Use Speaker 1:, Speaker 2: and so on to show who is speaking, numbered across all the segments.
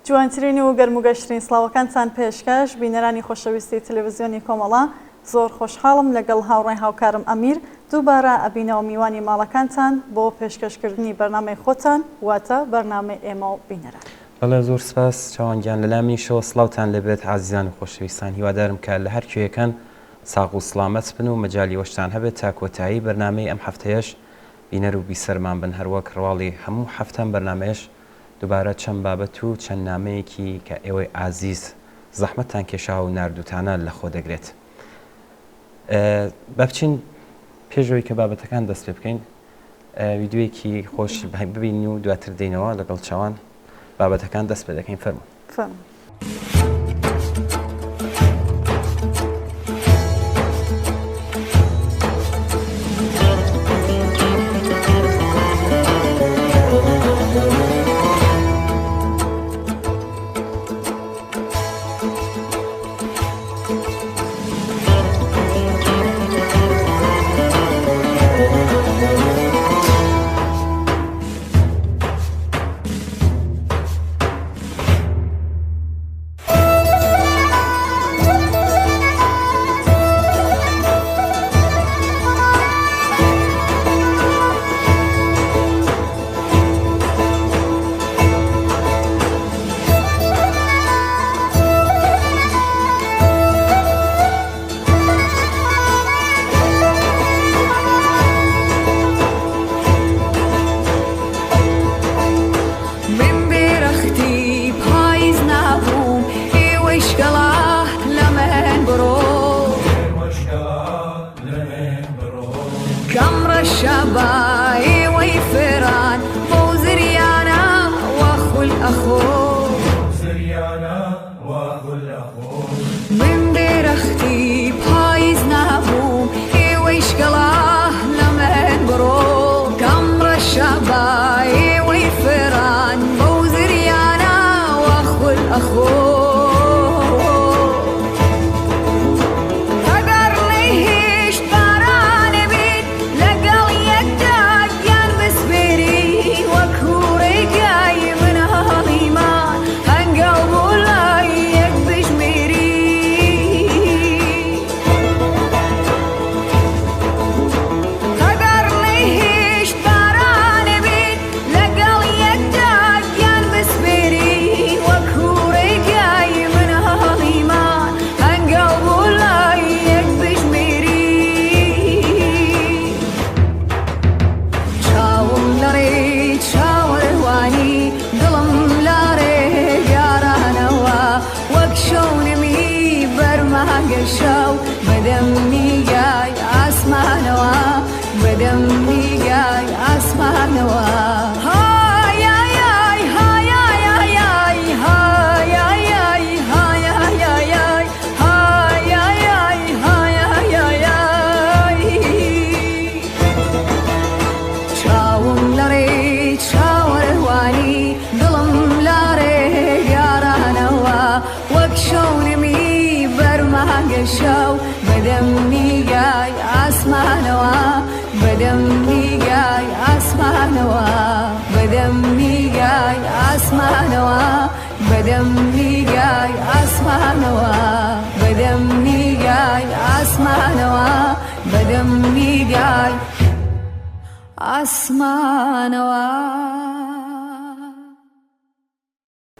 Speaker 1: جوانترینی و گەرموگەشترین سڵاوەکانتان پێشکەش بینەرانی خۆشەویستی تەلەڤیزیۆنی کۆمەڵە زۆر خۆشحاڵم لەگەڵ هاوڕێی هاوکارم ئەمیر دووبارە ئەبینەوە میوانی ماڵەکانتان بۆ پێشکەشکردنی بەرنامەی خۆتان واتە بەرنامەی ئێمە و بینەران.
Speaker 2: بەڵێ زۆر سپاس چاوانگیان لەلامیشەوە سڵاوتان لەبێت عزیزان و خۆشەویستان هیوادارم کە لە هەر کوێیەکەن ساغ و سڵامەت بن و مەجالی وەشتان هەبێت تا کۆتایی بەرنامەی ئەم هەفتەیەش بینەر و بیسەرمان بن هەروەک ڕواڵی هەموو هەفتەم بەرنامەیەش دووبارە چەند بابەت و چەند نامەیەکی کە ئێوەی ئازیز زەحمەتتان کێشا و ناردووتانە لە خۆ دەگرێت. بەبچین پێشەوەی کە بابەتەکان دەست پێ بکەین ویددیوەیەکی خۆش ببین و دواتر دێنەوە لەگەڵ چاوان بابەتەکان دەست پێ دەکەین. فەرموو.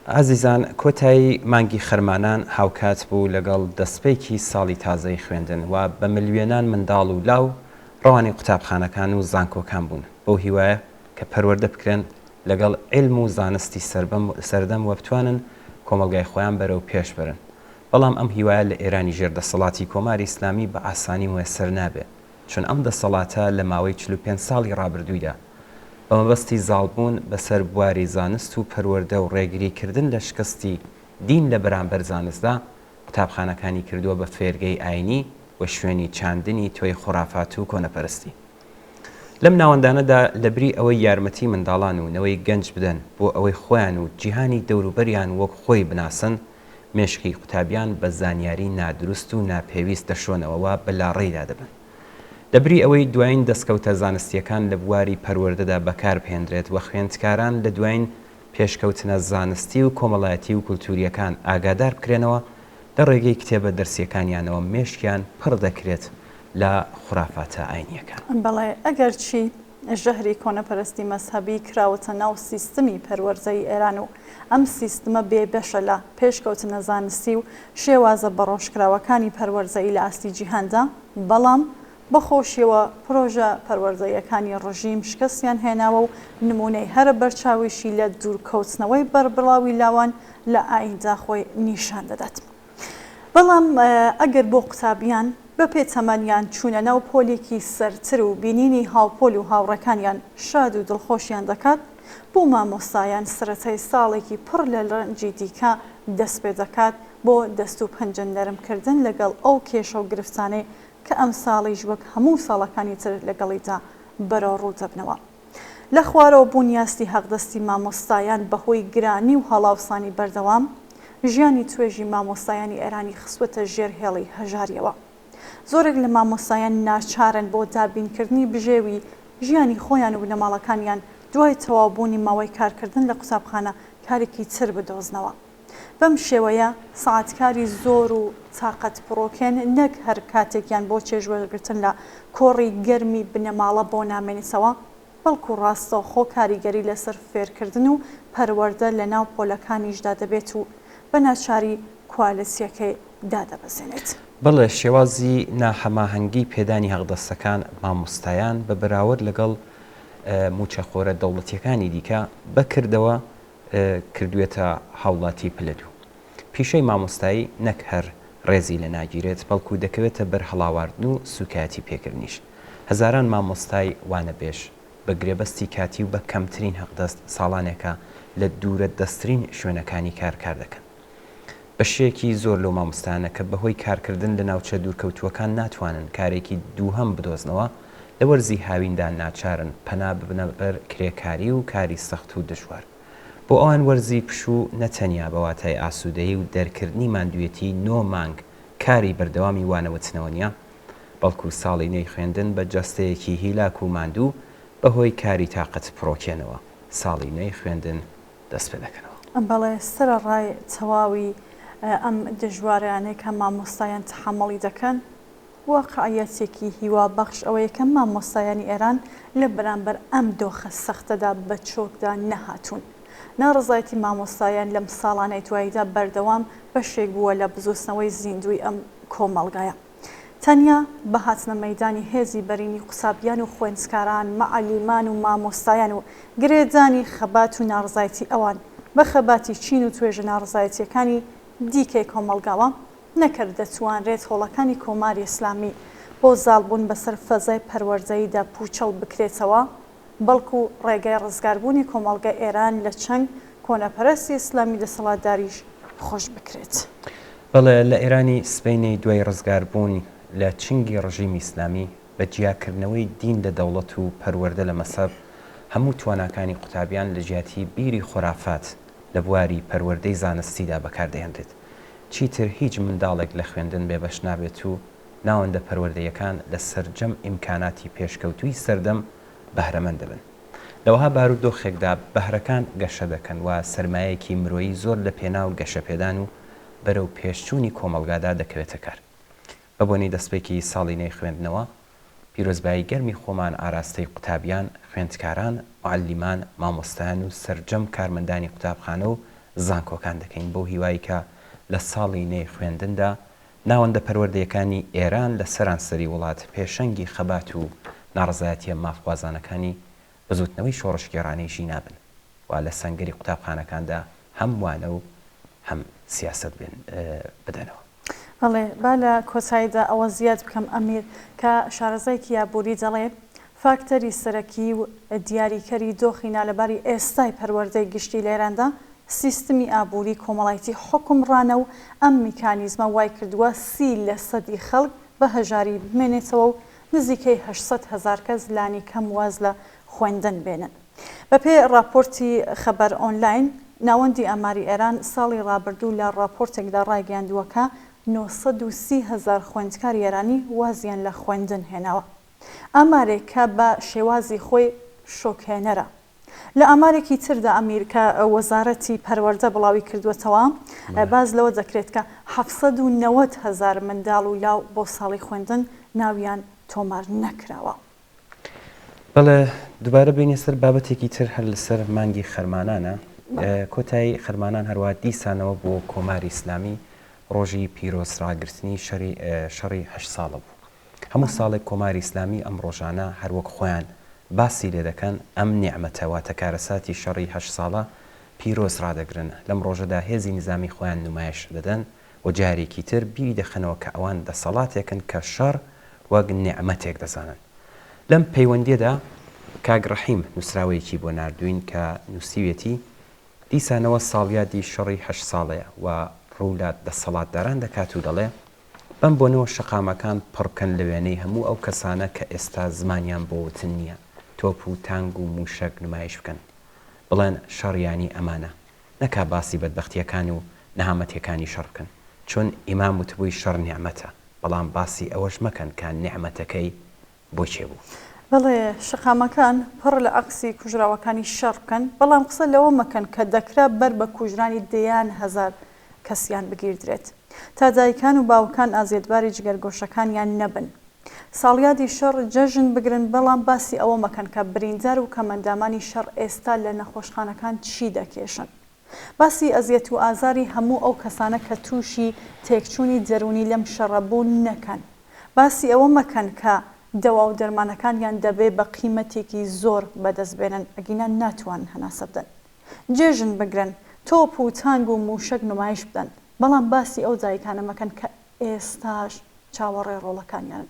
Speaker 2: عزیزان کۆتایی مانگی خەرمانان هاوکات بوو لەگەڵ دەستپێکی ساڵی تازەی خوێندن و بە ملیۆنان منداڵ و لاو ڕەوانی قوتابخانەکان و زانکۆکان بوون بەو هیوایە کە پەروەردە بکرێن لەگەڵ عیلم و زانستی سەردەم و بتوانن کۆمەلگای خۆیان بەرەو پێش برن. بەڵام ئەم هیوایە لە ئێرانی ژێردەسەڵاتی کۆماری ئیسلامی بە ئاسانی مەیەسەر نابێت چون ئەم دەسەڵاتە لە ماوەی 45 ساڵی ڕابردوویدا بە مەبەستی زاڵبوون بەسەر بواری زانست و پەروەردە و ڕێگریکردن لە شکستی دین لە بەرامبەر زانستدا قوتابخانەکانی کردووە بە فێرگەی ئاینی و شوێنی چاندنی تۆی خۆرافات و کۆنەپەرستی. لەم ناوەندانەدا لەبری ئەوەی یارمەتی منداڵان و نەوەی گەنج بدەن بۆ ئەوەی خۆیان و جیهانی دەوروبەریان وەک خۆی بناسن مێشکی قوتابیان بە زانیاری نادروست و ناپێویست دەشۆنەوەوە بەلاڕێیدا دەبن. دەبری ئەوەی دوایین دەستکەوتە زانستیەکان لە بواری پەروەردەدا بەکار بهێنرێت و خوێندکاران لە دوایین پێشکەوتنە زانستی و کۆمەڵایەتی و کولتوریەکان ئاگادار بکرێنەوە لە ڕێگەی کتێبە دەرسیەکانیانەوە مێشکیان پڕ دەکرێت لە خوراافاتە ئاینیەکان.
Speaker 1: بەڵێ ئەگەر چی ژەهری کۆنەپەرستی مەسهەبی کراوەتە ناو سیستمی پەروەرزەی ئێران و ئەم سیستمە بێبەشە لە پێشکەوتنە زانستی و شێوازە بەڕۆژکراوەکانی پەروەرزەی لە ئاستی جیهاندا، بەڵام بەخۆشیەوە پرۆژە پەروەرزەیەکانی ڕژیم شکستیان هێناوە و نمونەی هەرە بەرچاویشی لە دوورکەوتنەوەی بەربڵاوی لاوان لە ئایندا خۆی نیشان دەدات. بەڵام ئەگەر بۆ قوتابیان بە پێچەمەنیان چوونە ناو پۆلێکی سەرتر و بینینی هاوپۆل و هاوڕەکانیان شاد و دڵخۆشیان دەکات، بۆ مامۆستایان سەرەتای ساڵێکی پڕ لە ڕەنجی دیکە دەست پێ دەکات بۆ دەست و پەنجە نەرمکردن لەگەڵ ئەو کێشە و گرفتانەی کە ئەم ساڵیش وەک هەموو ساڵەکانی تر لەگەڵیدا بەرەڕوو دەبنەوە. لە خوارەوە بوونیاستی حەقدەستی مامۆستایان بەهۆی گرانی و هەڵاوسانی بەردەوام ژیانی توێژی مامۆستایانی ئێرانی خستوەتە ژێر هێڵی هەژاریەوە. زۆرێک لە مامۆستایان ناچارن بۆ دابینکردنی بژێوی ژیانی خۆیان و بنەماڵەکانیان دوای تەواوبوونی ماوەی کارکردن لە قوتابخانە کارێکی تر بدۆزنەوە. بەم شێوەیە سەعاتکاری زۆر و تاقەت پڕۆکێن نەک هەر کاتێکیان بۆ چێژوەرگرتن لە کۆڕی گەرمی بنەماڵە بۆ نامێنیتەوە، بەڵکو ڕاستەوخۆ کاریگەری لەسەر فێرکردن و پەروەردە لە ناو پۆلەکانیشدا دەبێت و بە ناچاری کوالسیەکەی دادەبەزێنێت.
Speaker 2: بەڵێ شێوازی ناهەماهەنگی پێدانی هەڵدەستەکان مامۆستایان بە بەراورد لەگەڵ موچەخۆرە دەوڵەتیەکانی دیکە بەکردەوە کردوێتە هاوڵاتی پلەدوو. پیشەی مامۆستایی نەک هەر ڕێزی لە ناگیرێت، بەڵکو دەکەوێتە بەر هەڵاواردن و سوکایەتی پێکردنیش. هەزاران مامۆستای وانە بێش بە گرێبەستی کاتی و بە کەمترین هەقدەست ساڵانێکە لە دوورە دەستترین شوێنەکانی کار دەکەن. بەشێکی زۆر لەو مامۆستانە کە بەهۆی کارکردن لە ناوچە دوورکەوتووەکان ناتوانن کارێکی دووهەم بدۆزنەوە، لە وەرزی هاویندا ناچارن پەنا ببنە بەر کرێکاری و کاری سەخت و دژوار. بۆ ئەوان وەرزی پشوو نەتەنیا بەواتای ئاسوودەیی و دەرکردنی ماندوێتی 9 مانگ کاری بەردەوامی وانەوتنەوە نیە، بەڵکو ساڵی نوێی خوێندن بە جەستەیەکی هیلاک و ماندوو بەهۆی کاری تاقەت پڕۆکێنەوە ساڵی نوێی خوێندن دەست پێ دەکەنەوە.
Speaker 1: بەڵێ سەرەڕای تەواوی ئەم دژوارانەی کە مامۆستایان تحمڵی دەکەن واقعەتێکی هیوا بەخش ئەوەیە کە مامۆستایانی ئێران لە بەرامبەر ئەم دۆخە سەختەدا بە چۆکدا نەهاتوون. ناڕزایەتی مامۆستایان لەم ساڵانەی دواییدا بەردەوام بەشێک بووە لە بزوستنەوەی زیندوی ئەم کۆمەڵگایە. تەنیا بە هاتنە مەیدانی هێزی بەرینی قوسابیان و خوێنسکاران، مەعەلیمان و مامۆستایان و گرێدانی خەبات و ناڕزایەتی ئەوان بە خەباتی چین و توێژە ناڕزایەتیەکانی دیکەی کۆمەڵگاوە نەکرد دەتوانرێت هۆڵەکانی کۆماری ئیسلامی بۆ زاڵبوون بەسەر فەزای پەروەردەییدا پوچەڵ بکرێتەوە، بەڵکو ڕێگای ڕزگاربوونی کۆمەڵگە ئێران لە چەنگ کۆنەپەرستی ئیسلامی دەسەڵاتداریش خۆش بکرێت.
Speaker 2: بەڵێ لە ئێرانی سبەینەی دوای ڕزگاربوونی لە چنگی ڕژیمی ئیسلامی بە جیاکردنەوەی دین لە دەوڵەت و پەروەردە لە مەسەب هەموو تواناکانی قوتابیان لە جیاتی بیری خۆرافات لە بواری پەروەردەی زانستیدا بەکاردەهێنرێت. چیتر هیچ منداڵێک لە خوێندن بێبەش نابێت و ناوەندە پەروەردەیەکان لە سەرجەم ئیمکاناتی پێشکەوتووی سەردەم بەهرەمەند دەبن. لەوەها بارودۆخێکدا بەهرەکان گەشە دەکەن و سەرمایەکی مرۆیی زۆر لە پێناو گەشەپێدان و بەرەو پێشچوونی کۆمەڵگادا دەکەوێتە کار. بە بۆنی دەستپێکی ساڵی نوێی خوێندنەوە پیرۆزبایی گەرمی خۆمان ئاراستەی قوتابیان، خوێندکاران، معەلیمان، مامۆستایان و سەرجەم کارمەندانی قوتابخانە و زانکۆکان دەکەین بۆ هیوای کە لە ساڵی نوێی خوێندندا ناوەندە پەروەردەیەکانی ئێران لە سەرانسەری وڵات پێشەنگی خەبات و ناڕزایەتیە مافخوازانەکانی بزوتنەوەی شۆڕشگێڕانەیشی نابن و لە سەنگەری قوتابخانەکاندا هەم وانە و هەم سیاست بدەنەوە.
Speaker 1: بەڵێ با لە کۆچاییدا ئەوە زیاد بکەم ئەمیر کە شارەزایکی یابووری دەڵێ فاکتەری سەرەکی و دیاریکەری دۆخی نالەباری ئێستای پەروەردەی گشتی لە ئێراندا سیستمی ئابووری کۆمەڵایەتی حکومڕانە و ئەم میکانیزمە وای کردووە 30% خەڵک بە هەژاری بمێنێتەوە و نزیکەی 800,000 کەس لانی کەم واز لە خوێندن بێنن. بەپێ راپۆرتی خەبەر ئۆنلاین ناوەندی ئاماری ئێران ساڵی ڕابردوو لە راپۆرتێکدا ڕایگەیاندووە 930,000 خوێندکاری ئێرانی وازیان لە خوێندن هێناوە. ئامارێک کە بە شێوازی خۆی شۆکهێنەرە. لە ئامارێکی تردا ئەمیر کە وەزارەتی پەروەردە بڵاوی کردووەتەوە باز لەوە دەکرێت کە 790,000 منداڵ و لاو بۆ ساڵی خوێندن ناویان تۆمار نەکراوە.
Speaker 2: بەڵێ دووبارە بینێ سەر بابەتێکی تر هەر لەسەر مانگی خەرمانانە. کۆتایی خەرمانان هەروە دیسانەوە بۆ کۆماری ئیسلامی ڕۆژی پیرۆزڕاگررتنی شەڕی 8 ساڵە بوو. هەموو ساڵێک کۆماری ئیسلامی ئەم ڕۆژانە هەروەک خۆیان باسی لێ دەکەن ئەم نیعمەتەواتە کارەساتی شەڕی 8 ساڵە پیرۆز ڕادەگرن. لەم ڕۆژەدا هێزی نظامی خۆیان نمایش دەدەن و جارێکی تر بیری دەخەنەوە کە ئەوان دەسەڵاتێکن کە شەڕ وەک نیعمەتێک دەزانن. لەم پەیوەندیەدا کاک ڕەحیم نووسراوەیەکی بۆ نردوین کە نووسیوێتی دیسانەوە ساڵیادی شەڕی 8 ساڵەیە و ڕوو لە دەسەڵاتداران دەکات و دەڵێ بەم بۆنەوە شەقامەکان پڕکەن لە وێنەی هەموو ئەو کەسانە کە ئێستا زمانیان بۆوتن نییە تۆپ و تانگ و موشک نمایش بکەن بڵێن شەڕیانی ئەمانە نەکا باسی بەدبەختیەکان و نەهامەتیەکانی شەڕ بکەن چۆن ئیمام وتبووی شەڕ نیعمەتە بەڵام باسی ئەوەش مەکەن کە نیعمەتەکەی بۆچێ بوو.
Speaker 1: بەڵێ شەقامەکان پڕ لە عەکسی کوژراوەکانی شەڕ بکەن بەڵام قسە لەوە مەکەن کە دەکرا بەر بە کوژرانی دەیان هەزار کەسیان بگیردرێت تا دایکان و باوکان ئازێدباری جگەرگۆشەکانیان نەبن. ساڵیادی شەڕ جەژن بگرن بەڵام باسی ئەوە مەکەن کە بریندار و کەمەندامانی شەڕ ئێستا لە نەخۆشخانەکان چی دەکێشن. باسی ئەزیەت و ئازاری هەموو ئەو کەسانە کە تووشی تێکچوونی دەرونی لەم شەڕەبوون نەکەن. باسی ئەوە مەکەن کە دەوا و دەرمانەکانیان دەبێ بە قیمەتێکی زۆر بەدەستبێنن ئەگینە ناتوان هەناسە بدەن. جێژن بگرن تۆپ و تانگ و موشک نمایش بدەن بەڵام باسی ئەو جایکانە مەکەن کە ئێستاش چاوەڕێ ڕۆڵەکانیان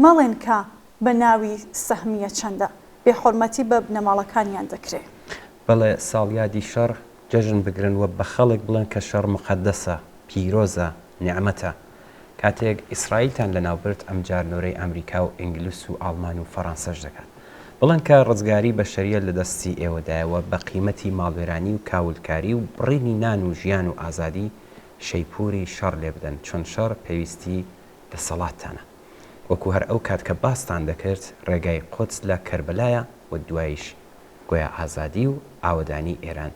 Speaker 1: ماڵێن کە بە ناوی سەهمیە چەندە بێحۆرمەتی بە بنەماڵەکانیان دەکرێت.
Speaker 2: بەڵێ ساڵیادی شەڕ جەژن بگرن وە بە خەڵک بڵێن کە شەڕ مقەدەسە پیرۆزە نیعمەتە. کاتێک ئیسرائیلتان لە ناوبرد ئەم جارنۆرەی ئەمریکا و ئینگلیس و ئاڵمان و فەڕەنسەش دەکات بڵێن کە ڕزگاری بە شەریەت لە دەستی ئێوەدایەوە بە قیمەتی ماڵوێرانی و کاولکاری و بڕینی نان و ژیان و ئازادی شەیپوری شەڕ لێ بدەن چۆن شەڕ پێویستی دەسەڵاتتانە وەکو هەر ئەو کات کە باستان دەکرد ڕێگای قودس لە کەربەلایە و دواییش گویا ئازادی و ئاوەدانی ئێران.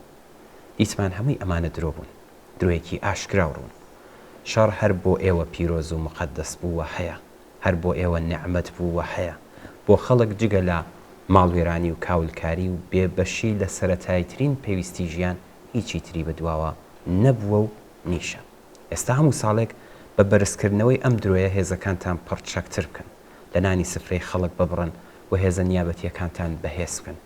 Speaker 2: دیتمان هەمووی ئەمانە درۆ بوون درۆیەکی ئاشکرا ڕوون. شەڕ هەر بۆ ئێوە پیرۆز و مقەدەس بوو وە هەیە هەر بۆ ئێوە نەعمەت بوو وە هەیە بۆ خەڵک جگە لە ماڵوێرانی و کاولکاری و بێبەشی لە سەرەتایترین پێویستی ژیان هیچی تری بەدواوە نەبووە و نیشە. ئێستا هەموو ساڵێک بە بەرزکردنەوەی ئەم درۆیە هێزەکانتان پڕچەکتر بکەن لە نانی سفرەی خەڵک ببڕن و هێزە نیابەتیەکانتان بەهێز بکەن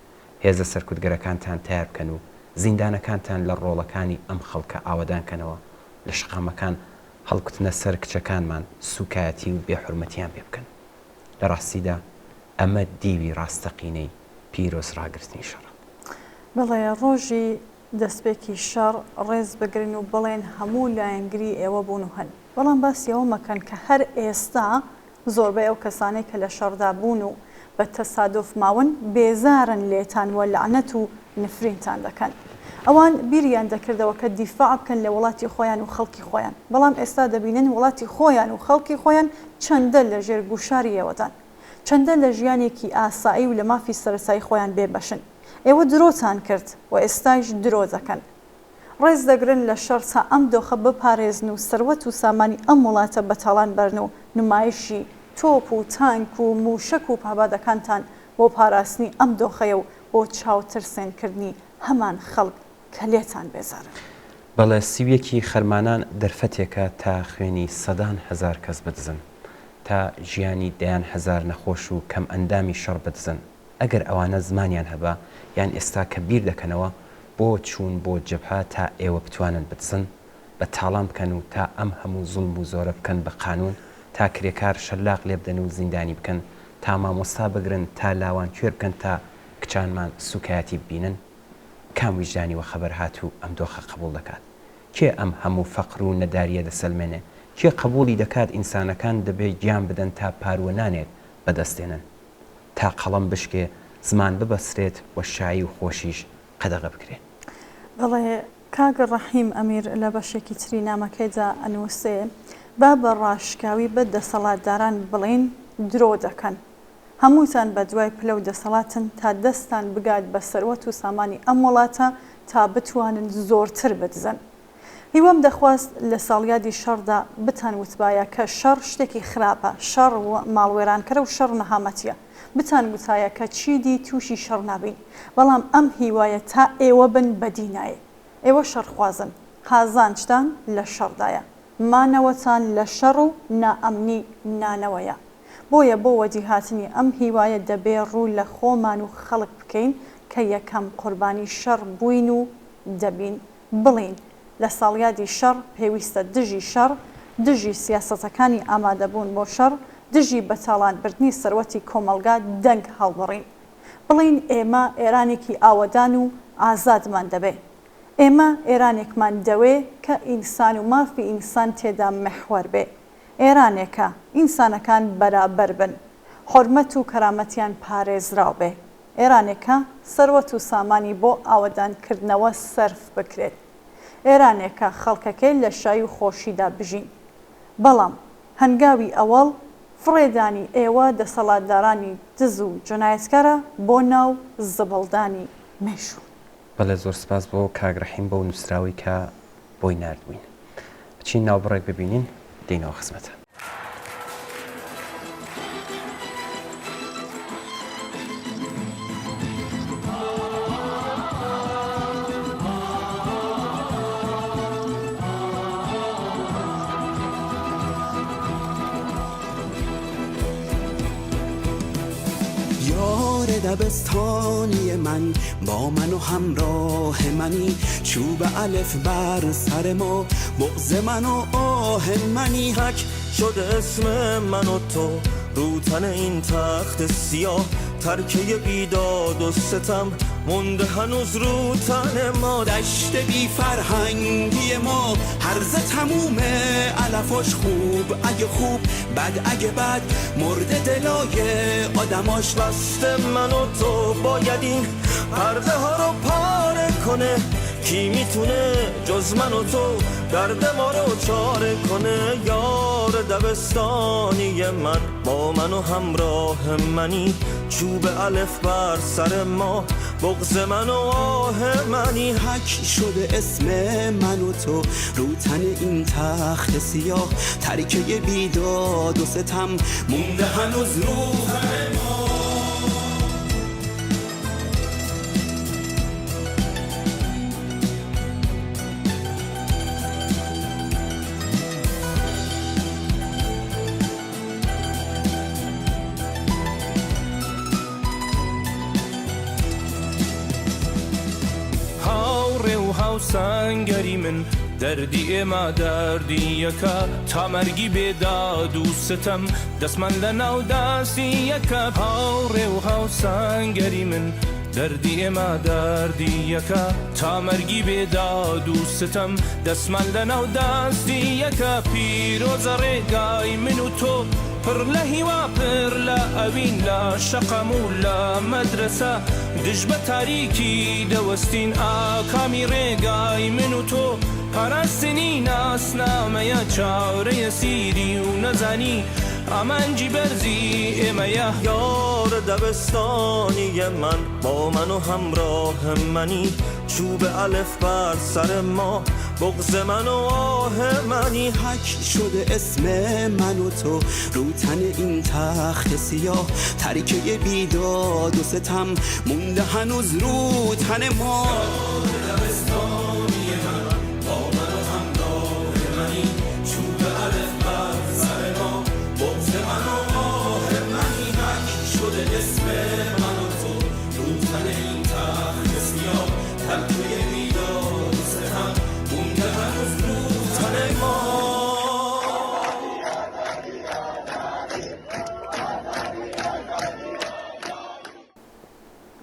Speaker 2: هێزە سەرکوتگەرەکانتان تیار بکەن و زیندانەکانتان لە ڕۆڵەکانی ئەم خەڵکە ئاوەدانکەنەوە لە شقامەکان هەڵکوتنە سەر کچەکانمان سوکایەتی و بێحورمەتیان پێ بکەن. لە ڕاستیدا ئەمە دیوی ڕاستەقینەی پیرۆز ڕاگررتنی شەڕ.
Speaker 1: بڵێ ڕۆژی دەستپێکی شەڕ ڕێز بگرن و بڵێن هەموو لایەنگری ئێوە بوون و هەن بەڵام باسیەوە مەکەن کە هەر ئێستا زۆربەی ئەو کەسانەی کە لە شەڕدا بوون و بە تەسادۆف ماون بێزارن لێتان وە لەعنەت و نفرینتان دەکەن. ئەوان بیریان دەکردەوە کە دیفاع بکەن لە وڵاتی خۆیان و خەڵکی خۆیان بەڵام ئێستا دەبینن وڵاتی خۆیان و خەڵکی خۆیان چەندە لە ژێر گوشاری ئێوەدان چەندە لە ژیانێکی ئاسایی و لە مافی سەرسایی خۆیان بێبەشن. ئێوە درۆتان کرد و ئێستاش درۆ دەکەن. ڕێز دەگرن لە شەڕ تا ئەم دۆخە بپارێزن و سەروەت و سامانی ئەم وڵاتە بەتاڵان بەرن و نمایشی تۆپ و تانک و موشک و پابادەکانتان بۆ پاراستنی ئەم دۆخەیە و بۆ چاوترسێنکردنی هەمان خەڵک کە لێتان بێزارن.
Speaker 2: بەڵێ سیویەکی خەرمانان دەرفەتێکە تا خوێنی سەدان هەزار کەس بدزن تا ژیانی دەیان هەزار نەخۆش و کەم ئەندامی شەڕ بدزن. ئەگەر ئەوانە زمانیان هەبا یان ئێستا کە بیر دەکەنەوە بۆ چوون بۆ جەبهە تا ئێوە بتوانن بچن بە تاڵام بکەن و تا ئەم هەموو زوڵم و زۆرە بکەن بە قانون تا کرێکار شەلاق لێ بدەن و زیندانی بکەن تا مامۆستا بگرن تا لاوان کوێر بکەن تا کچانمان سوکایەتی ببینن. کام ویژدانی وە خەبەر هاتوو ئەم دۆخە قبول دەکات کێ ئەم هەموو فەقر و نەداریە دەسەلمێنێ کێ قبولی دەکات ئینسانەکان دەبێت گیان بدەن تا پاروەنانێک بەدەستێنن تا قەڵەم بشکێ زمان ببەسرێت وە شایی و خۆشیش قەدەغە بکرێت.
Speaker 1: بەڵێ کاگە ڕەحیم ئەمیر لە بەشێکی تری نامەکەیدا ئەنووسێ با بە ڕاشکاوی بە دەسەڵاتداران بڵین درۆ دەکەن هەمووتان بە دوای پلە و دەسەڵاتن تا دەستان بگات بە سەروەت و سامانی ئەم وڵاتە تا بتوانن زۆرتر بدزن. هیوام دەخواست لە ساڵیادی شەڕدا بتان وتبایە کە شەڕ شتێکی خراپە، شەڕ ماڵوێرانکەرە و شەڕ نەهامەتیە. بتان وتایە کە چیدی تووشی شەڕ نابین، بەڵام ئەم هیوایە تا ئێوە بن بەدینایە. ئێوە شەڕخوازن، قازانجتان لە شەڕدایە، مانەوەتان لە شەڕ و نائەمنی نانەوەیە. بۆیە بۆ وەجیهاتنی ئەم هیوایە دەبێ ڕوو لە خۆمان و خەڵک بکەین کە یەکەم قوربانی شەڕ بووین و دەبین. بڵین لە ساڵیادی شەڕ پێویستە دژی شەڕ، دژی سیاسەتەکانی ئامادەبوون بۆ شەڕ، دژی بەتاڵانبردنی سەروەتی کۆمەلگا دەنگ هەڵبڕین. بڵین ئێمە ئێرانێکی ئاوەدان و ئازادمان دەبێ. ئێمە ئێرانێکمان دەوێ کە ئینسان و مافی ئینسان تێدا مەحوەر بێ. ئێرانێکە ئینسانەکان بەرابەر بن، حورمەت و کەرامەتیان پارێزراو بێ. ئێرانێکە سەروەت و سامانی بۆ ئاوەدانکردنەوە سەرف بکرێت. ئێرانێکە خەڵکەکەی لە شای و خۆشیدا بژین. بەڵام هەنگاوی ئەوەڵ فڕێدانی ئێوە دەسەڵاتدارانی دز و جنایەتکارە بۆ ناو زبڵدانی مێشوو.
Speaker 2: بەڵێ زۆر سپاس بۆ کاگڕەحیم بۆ نووسراوی کە بۆی نردبووین. بچین ناوبڕێک ببینین دێنەوە خزمەتە.
Speaker 3: دبستانی من با من و همراه منی، چوب الف بر سر ما، بغض من و آه منی.
Speaker 4: حک شد اسم من و تو رو تن این تخت سیاه، ترکه بیداد و ستم مونده هنوز رو تن ما.
Speaker 3: دشت بی فرهنگی ما هرزه تمومه، علفاش خوب اگه خوب، بد اگه بد، مرد دلای آدماش.
Speaker 4: بست من و تو باید این پرده ها رو پاره کنه، کی میتونه جز من و تو درد ما رو چاره کنه. یار دبستانی من با من و همراه منی، چوب الف بر سر ما، بغض من و آه منی.
Speaker 3: حک شده اسم من و تو رو تن این تخت سیاه، ترکه بیداد و ستم مونده هنوز رو تن ما.
Speaker 5: سنگری من دردی ئێمە دەردیەکە، تا مەرگی بێداد و ستەم دەستمان لە ناو دەستیەکە. هاوڕێ و هاوسەنگەری من دەردی ئێمە دەردیەکە، تا مەرگی بێداد و ستەم دەستمان لە ناو دەستیەکە. پیرۆزە ڕێگای من و تۆ پڕ لە هیوا پڕ لە ئەوین، لە شەقەم و لە مەدرسە دژ بە تاریکی دەوەستین. ئاکامی ڕێگای من و تۆ پاراستنی ناسنامەیە، چاورەیە سیری و نەزانی ئامانجی بەرزی ئێمەیە.
Speaker 4: یار دبستانی من با من و همراه منی، چوب الف بر سر ما، بغض من و آه منی.
Speaker 3: حک شده اسم من و تو رو تن این تخت سیاه، ترکه بیداد و ستم مونده هنوز رو تن ما.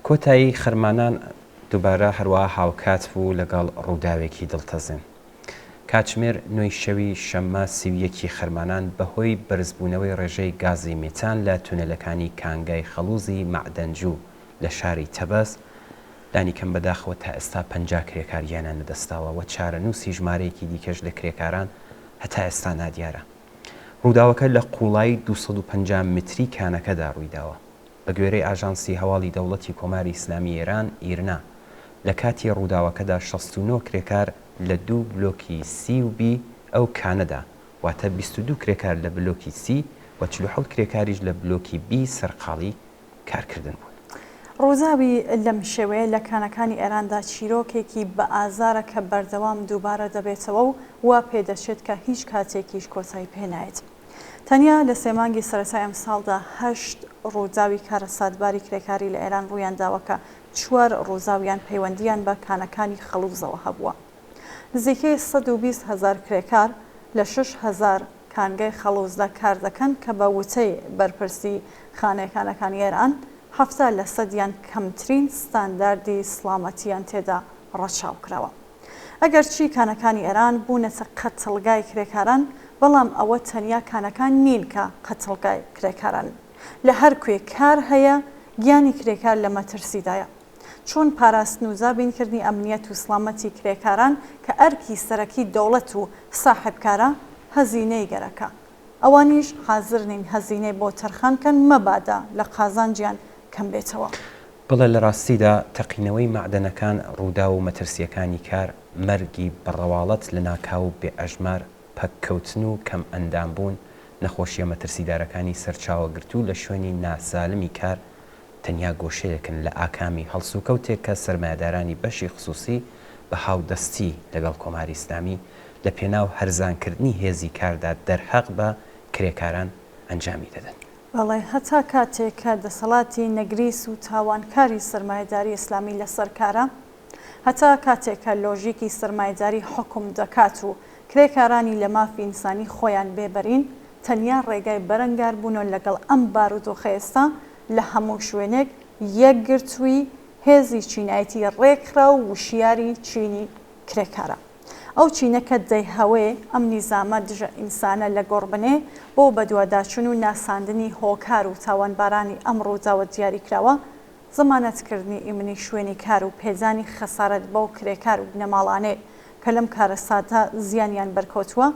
Speaker 2: کۆتایی خەرمانان دووبارە هەروە هاوکات بوو لەگەڵ ڕووداوێکی دڵتەزم. کاتژمێر 9 شەوی شەممە 31 خەرمانان بەهۆی بەرزبوونەوەی ڕێژەی گازی مێتان لە تونەلەکانی کانگای خەڵوزی مەعدەنجوو لە شاری تەبەس دانیکەم بەداخەوە تا ئێستا 50 کرێکاریانە نەدەستاوە و چارەنووسی ژمارەیەکی دیکەش لە کرێکاران هەتا ئێستا نادیارە. ڕووداوەکە لە قوڵایی 250 متری کانەکەدا ڕوویداوە. بە گوێرەی ئاژانسی هەواڵی دەوڵەتی کۆماری ئیسلامی ئێران ئیرنا لە کاتی ڕووداوەکەدا 69 کرێکار لە 2 بلۆکی سی و بی ئەو کانەدا واتە 22 کرێکار لە بلۆکی سی و 47 کرێکاریش لە بلۆکی بی سەرقاڵی کارکردن بوون.
Speaker 1: ڕووداوی لەم شێوەیە لە کانەکانی ئێراندا چیرۆکێکی بە ئازارە کە بەردەوام دووبارە دەبێتەوە و وا پێدەچێت کە هیچ کاتێکیش کۆتایی پێنایێت. تەنیا لە سێمانگی سەرەتای ئەم ساڵدا 8 ڕووداوی کارە ساتباری کرێکاری لە ئێران ڕوویان داوە کە 4 ڕووداویان پەیوەندیان بە کانەکانی خەڵوزەوە هەبووە. نزیکەی 120,000 کرێکار لە 6,000 کانگەی خەڵوزدا کار دەکەن کە بە وتەی بەرپرسی خانەکانەکانی ئێران 70% کەمترین ستانداردی سلامەتیان تێدا ڕەچاو کراوە. ئەگەر چی کانەکانی ئێران بوونەتە قەتڵگای کرێکاران، بەڵام ئەوە تەنیا کانەکان نین کە قەتڵگای کرێکاران. لە هەر کوێ کار هەیە گیانی کرێکار لە مەترسیدایە. چۆن پاراستن و زابینکردنی ئەمنیەت و سلامەتی کرێکاران کە ئەرکی سەرەکی دەوڵەت و ساحبکارە هەزینەی گەرەکە. ئەوانیش حاضر نین هەزینەی بۆ تەرخانکەن مەبادا لە قازانجیان کەم بێتەوە.
Speaker 2: بڵێ لە ڕاستیدا تەقینەوەی معدەنەکان ڕوودا و مەترسیەکانی کار مەرگی بەڕەواڵەت لە ناکاو بێ ئەژمار پەککەوتن و کەم ئەندام بوون نەخۆشیە مەترسیدارەکانی سەرچاوەگرتو لە شوێنی ناسالمی کار تەنیا گۆشەیەکن لە ئاکامی هەڵسوکەوتێک کە سەرمایه‌دارانی بەشی خصوصی بە هاودەستی لەگەڵ کۆماری ئیسلامی لە پێناو هەرزانکردنی هێزی کاردا دەرحەق بە کرێکاران ئەنجامی دەدەن.
Speaker 1: بەڵێ هەتا کاتێک کە دەسەڵاتی نەگریس و تاوانکاری سەرمایه‌داری ئیسلامی لەسەر کارە، هەتا کاتێک کە لۆژیکی سەرمایه‌داری حکم دەکات و کرێکارانی لە مافی ئینسانی خۆیان بێبەرین، تەنیا ڕێگای بەرەنگار بوونەوە لەگەڵ ئەم بارودۆخە ئێستا لە هەموو شوێنێک یەکگرتووی هێزی چینایەتی ڕێکخرا و وشیاری چینی کرێکارە. ئەو چینەکە دەیهەوێ ئەم نیزامە دژە ئینسانە لە گۆڕبنێ بۆ بەدواداچون و ناساندنی هۆکار و تاوانبارانی ئەم ڕووداوە دیاری کراوە، زەمانەتکردنی ئیمنی شوێنی کار و پێزانی خەسارەت بەو کرێکار و بنەماڵانێ کە لەم کارە سادە زیانیان بەرکەوتووە،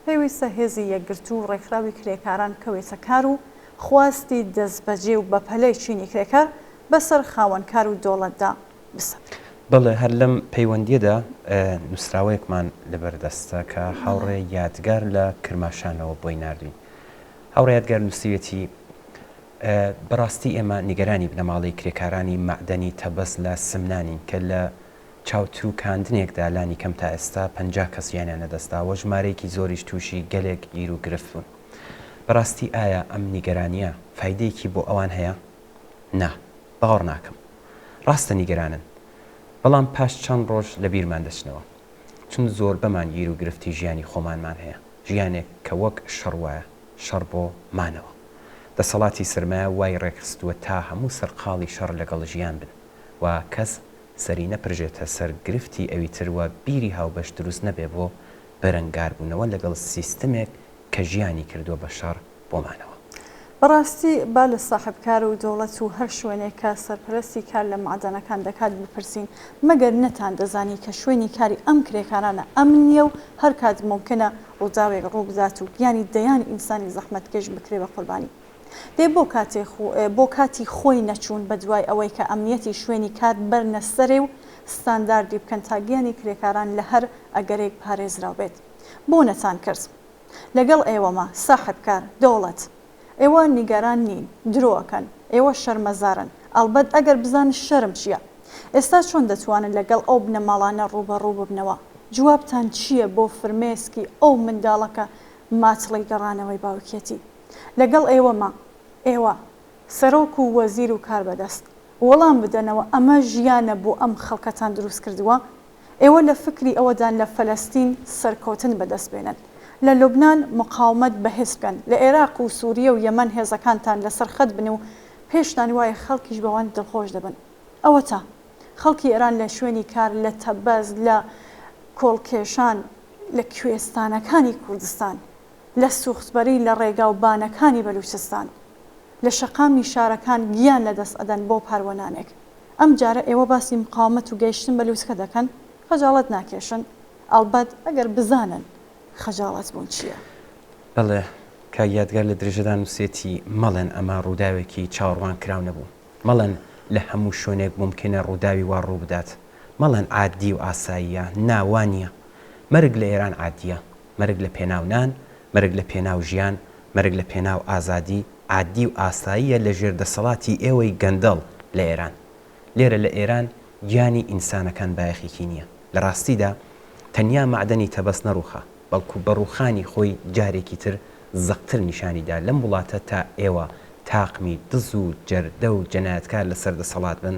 Speaker 1: پێویستە هێزی یەکگرتو و ڕێکخراوی کرێکاران کەوێتە کار و خواستی دەستبەجێ و بەپەلەی چینی کرێکار بەسەر خاوەنکار و دۆڵەتدا بسەپێت.
Speaker 2: بەڵێ هەر لەم پەیوەندیەدا نووسراوەیەکمان لەبەردەستە کە هاوڕێ یادگار لە کرماشانەوە بۆی نردوین. هاوڕێ یادگار نووسیوێتی بەڕاستی ئێمە نیگەرانی بنەماڵی کرێکارانی معدەنی تەبەست لە سمنانین کە لە چاوتو کاندنێکدا لانی کەم تا ئێستا 50 کەس یانیان نەدەستاوە، ژمارەیەکی زۆریش تووشی گەلێک گیر و گرفت بوون. بەڕاستی ئایا ئەم نیگەرانیە فایدەیەکی بۆ ئەوان هەیە؟ نا، باوەڕ ناکەم. ڕاستە نیگەرانن، بەڵام پاش چەند ڕۆژ لە بیرمان دەچنەوە، چون زۆر بەمان گیر و گرفتی ژیانی خۆمانمان هەیە، ژیانێک کە وەک شەڕ وایە، شەڕ بۆ مانەوە. دەسەڵاتی سرمایە وای ڕێکخستووە تا هەموو سەرقاڵی شەڕ لەگەڵ ژیان بن و کەس سەری نەپرژێتە سەر گرفتی ئەوی تروە بیری هاوبەش دروست نەبێ بۆ بەرەنگار بوونەوە لەگەڵ سیستمێک کە ژیانی کردووە بە شەڕ بۆمانەوە.
Speaker 1: بەڕاستی با لە ساحبکار و دەوڵەت و هەر شوێنێک کە سەرپەرستی کار لە معدەنەکان دەکات بپرسین، مەگەر نەتان دەزانی کە شوێنی کاری ئەم کرێکارانە ئەمن نییە و هەر کات ممکنە ڕووداوێک ڕوو بدات و گیانی دەیان ئینسانی زەحمەتکەش بکرێ بە قوربانی. دێ بۆ کاتی خۆی نەچوون بە دوای ئەوەی کە ئەمنیەتی شوێنی کار بەرنە سەرێ و ستانداردی بکەن تا گیانی کرێکاران لە هەر ئەگەرێک پارێزراو بێت. بۆ نەتان کرد لەگەڵ ئێوەمە ساحبکار دەوڵەت، ئێوە نیگەران نین، درۆەکەن، ئێوە شەرمەزارن، ئەڵبەت ئەگەر بزانن شەرم چییە. ئێستا چۆن دەتوانن لەگەڵ ئەو بنەماڵانە ڕوبەڕوو ببنەوە؟ جوابتان چییە بۆ فرمێسکی ئەو منداڵەکە ماتڵی گەڕانەوەی باوکێتی؟ لەگەڵ ئێوەمە، ئێوە سەرۆک و وەزیر و کار بەدەست، وەڵام بدەنەوە ئەمە ژیانە بۆ ئەم خەڵکەتان دروست کردووە. ئێوە لە فکری ئەوەدان لە فەلەستین سەرکەوتن بەدەست بێنن، لە لوبنان مقاومەت بەهێز بکەن، لە عێراق و سووریە و یەمەن هێزەکانتان لەسەر خەت بن و پێشتان وایە خەڵکیش بەوان دڵخۆش دەبن. ئەوە تا خەڵکی ئێران لە شوێنی کار، لە تەبەز، لە کۆڵکێشان، لە کوێستانەکانی کوردستان، لە سوختبەری لە ڕێگا و بانەکانی بەلوچستان، لە شەقامی شارەکان گیان لەدەست ئەدەن بۆ پاروەنانێک. ئەم جارە ئێوە باسی مقاومەت و گەیشتن بەلوچکە دەکەن، خەجاڵەت ناکێشن، ئەڵبەت ئەگەر بزانن خەجاڵەت بوون چییە؟
Speaker 2: بەڵێ کە یادگار لە درێژەدا نووسێتی مەڵێن ئەمە ڕووداوێکی چاوەڕوان کراو نەبوو مەڵێن لە هەموو شوێنێک ممکنە ڕووداوی وا ڕوو بدات مەڵێن عادی و ئاساییە ناوانیە مەرگ لە ئێران عادیە مەرگ لە پێناونان مەرگ لە پێناو ژیان مەرگ لە پێناو ئازادی عادی و ئاساییە لە ژێر دەسەڵاتی ئێوەی گەندەڵ لە ئێران لێرە لە ئێران گیانی ئینسانەکان بایەخێکی نییە لە ڕاستیدا تەنیا معدەنی تەبەست نەڕووخە بەڵکو بەڕووخانی خۆی جارێکی تر زەقتر نیشانیدا لەم وڵاتە تا ئێوە تاقمی دز و جەردە و جەنایەتکار لەسەر دەسەڵات بن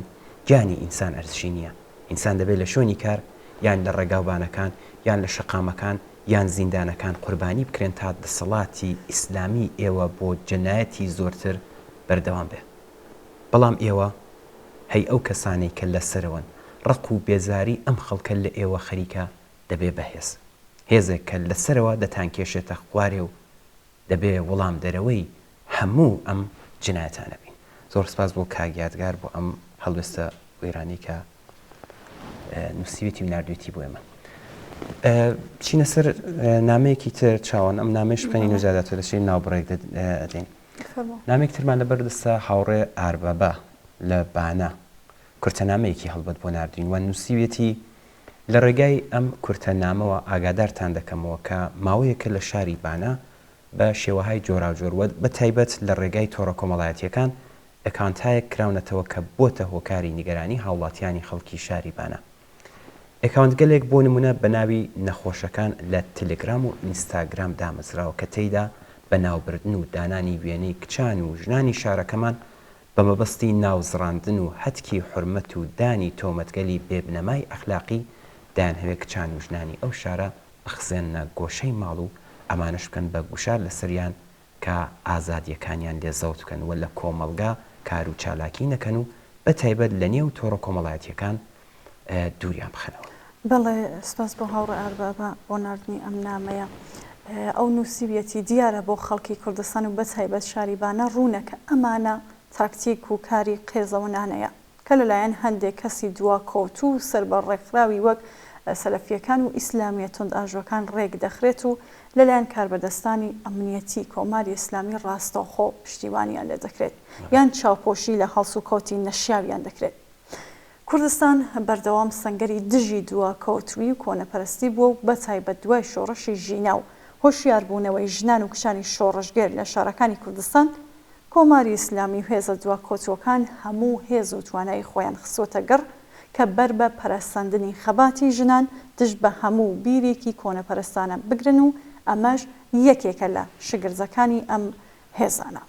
Speaker 2: گیانی ئینسان ئەرزشی نییە ئینسان دەبێت لە شوێنی کار یان لە ڕێگاوبانەکان یان لە شەقامەکان یان زیندانەکان قوربانی بکرێن تا دەسەڵاتی ئیسلامی ئێوە بۆ جەنایەتی زۆرتر بەردەوام بێ بەڵام ئێوە هەی ئەو کەسانەی کە لەسەرەوەن ڕق و بێزاری ئەم خەڵکە لە ئێوە خەریکە دەبێ بەهێز هێزێک کە لەسەرەوە دەتانکێشێتە خوارێ و دەبێ وەڵام دەرەوەی هەموو ئەم جنایەتانە بین زۆر سپاس بۆ کاگیادگار بۆ ئەم هەڵوێستە وێرانی کە نووسیوێتی و نردوێتی بۆ ئێمە چینە سەر نامەیەکی تر چاوان ئەم نامەیەش بکەنی نوزاداتە لەشی ناوبڕێک دێن نامێک ترمان لەبەردەستە هاوڕێ ئاربابە لە بانە کورتەنامەیەکی هەڵبەت بۆ نردوین و نووسیوێتی لە ڕێگای ئەم کورتەنامەوە ئاگادارتان دەکەمەوە کە ماوەیەکە لە شاری بانە بە شێوەهای جۆراوجۆروە بە تایبەت لە ڕێگای تۆڕە کۆمەڵایەتیەکان ئەکاونتایەک کراونەتەوە کە بۆتە هۆکاری نیگەرانی هاوڵاتیانی خەڵکی شاری بانە ئەکاونت گەلێک بۆ نمونە بە ناوی نەخۆشەکان لە تەلگرام و ئینستاگرام دامەزراوە کە تێیدا بە ناوبردن و دانانی وێنەی کچان و ژنانی شارەکەمان بە مەبەستی ناوزڕاندن و هەتکی حورمەت و دانی تۆمەتگەلی بێبنەمای ئەخلاقی دایان هەوێ کچان و ژنانی ئەو شارە بخزێنە گۆشەی ماڵ و ئەمانش بکەن بە گوشار لە سەریان کە ئازادیەکانیان لێزەوت بکەن و لە کۆمەڵگا کار و چالاکی نەکەن و بە تایبەت لە نێو تۆڕە کۆمەڵایەتیەکان دووریان بخەنەوە.
Speaker 1: بەڵێ سپاس بۆ هاوڕێ ئاربابە بۆ نردنی ئەم نامەیە ئەو نووسیویەتی دیارە بۆ خەڵکی کوردستان و بە تایبەت شاریبانە ڕوونەکە ئەمانە تاکتیک و کاری قێزەوەنانەیە کە لەلایەن هەندێک کەسی دوا کۆت و سەر بە ڕێکخراوی وەک سەلەفیەکان و ئیسلامیە تند ئاژۆکان ڕێک دەخرێت و لەلایەن کاربەدەستانی ئەمنیەتی کۆماری ئیسلامی ڕاستەوخۆ پشتیوانیان لێ دەکرێت یان چاوپۆشی لە هەڵس و کەوتی نەشیاویان دەکرێت. کوردستان بەردەوام سەنگەری دژی دوا کەوتوی و کۆنەپەرستی بووە و بە تایبەت دوای شۆڕەشی ژینە و هۆشیاربوونەوەی ژنان و کچانی شۆڕژگەر لە شارەکانی کوردستان کۆماری ئیسلامی و هێزە دوا کۆچۆکان هەموو هێز و توانایی خۆیان خسۆتە گەڕ کە بەر بە پەرەسەندنی خەباتی ژنان دژ بە هەموو بیرێکی کۆنەپەرستانە بگرن و ئەمەش یەکێکە لە شگرزەکانی ئەم هێزانە.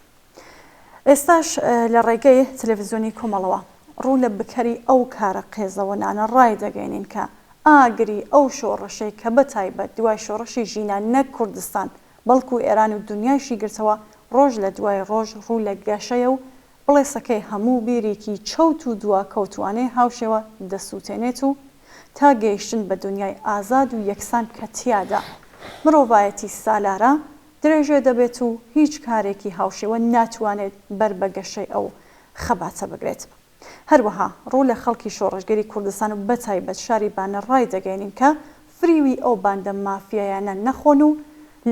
Speaker 1: ئێستاش لە ڕێگەی تەلەڤیزیۆنی کۆمەڵەوە ڕوو لە بکەری ئەو کارە قێزەوەنانە ڕای دەگەینین کە ئاگری ئەو شۆڕەشەی کە بە تایبەت دوای شۆڕەشی ژینان نەک کوردستان بەڵکو ئێران و دنیایشی گرتەوە ڕۆژ لە دوای ڕۆژ ڕوو لە گەشەیە و بڵێسەکەی هەموو بیرێکی چەوت و دوا کەوتوانەی هاوشێوە دەسووتێنێت و تا گەیشتن بە دنیای ئازاد و یەکسان کە تیادا مرۆڤایەتی سالارە درێژێ دەبێت و هیچ کارێکی هاوشێوە ناتوانێت بەر بە گەشەی ئەو خەباتە بگرێت. هەروەها ڕوو لە خەڵکی شۆڕژگەری کوردستان و بە تایبەت شاری بانە ڕای دەگەینین کە فریوی ئەو باندە مافیایانە نەخۆن و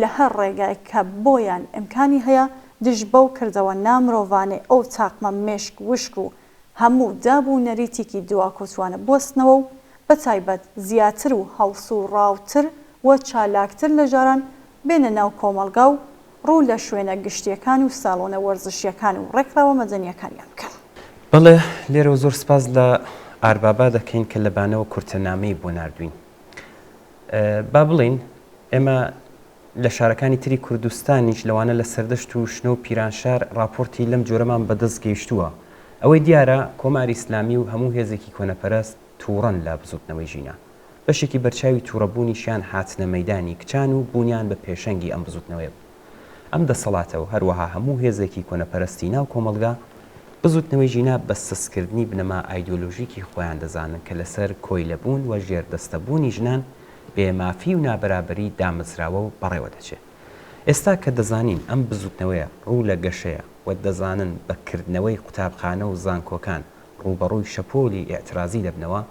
Speaker 1: لە هەر ڕێگای کە بۆیان ئیمکانی هەیە دژ بەو کردەوە نامرۆڤانێ ئەو تاقمە مێشک وشک و هەموو دابوو نەریتێکی دوا کۆتوانە بۆستنەوە و بە تایبەت زیاتر و هەڵس و ڕاوتر وە چالاکتر لە جاران بێنە ناو کۆمەڵگا و ڕوو لە شوێنە گشتیەکان و ساڵۆنە وەرزشیەکان و ڕێکخراوە مەدەنیەکانیان بکەن.
Speaker 2: بەڵێ لێرە زۆر سپاس لە ئاربابا دەکەین کە لە بانەوە کورتەنامەی بۆ نردوین. با بڵین ئێمە لە شارەکانی تری کوردستانیش لەوانە لە سەردەشت و شنە و پیرانشار راپۆرتی لەم جۆرەمان بەدەست گەیشتووە. ئەوەی دیارە کۆماری ئیسلامی و هەموو هێزێکی کۆنەپەرست تووڕەن لە بزوتنەوەی ژینە. بەشێکی بەرچاوی تووڕەبوونیشیان هاتنە مەیدانی کچان و بوونیان بە پێشەنگی ئەم بزوتنەوەی بوو. ئەم دەسەڵاتەوە هەروەها هەموو هێزێکی کۆنەپەرستی ناو کۆمەڵگا بزوتنەوەی ژینە بە سەسکردنی بنەما ئایدۆلۆژیکی خۆیان دەزانن کە لەسەر کۆی لەبوون و ژێردەستەبوونی ژنان بێمافی و نابەرابەری دامەزراوە و بەڕێوە دەچێت. ئێستا کە دەزانین ئەم بزوتنەوەیە ڕوو لە گەشەیە و دەزانن بەکردنەوەی قوتابخانە و زانکۆکان ڕوبەڕووی شەپۆلی ئێعترازی دەبنەوە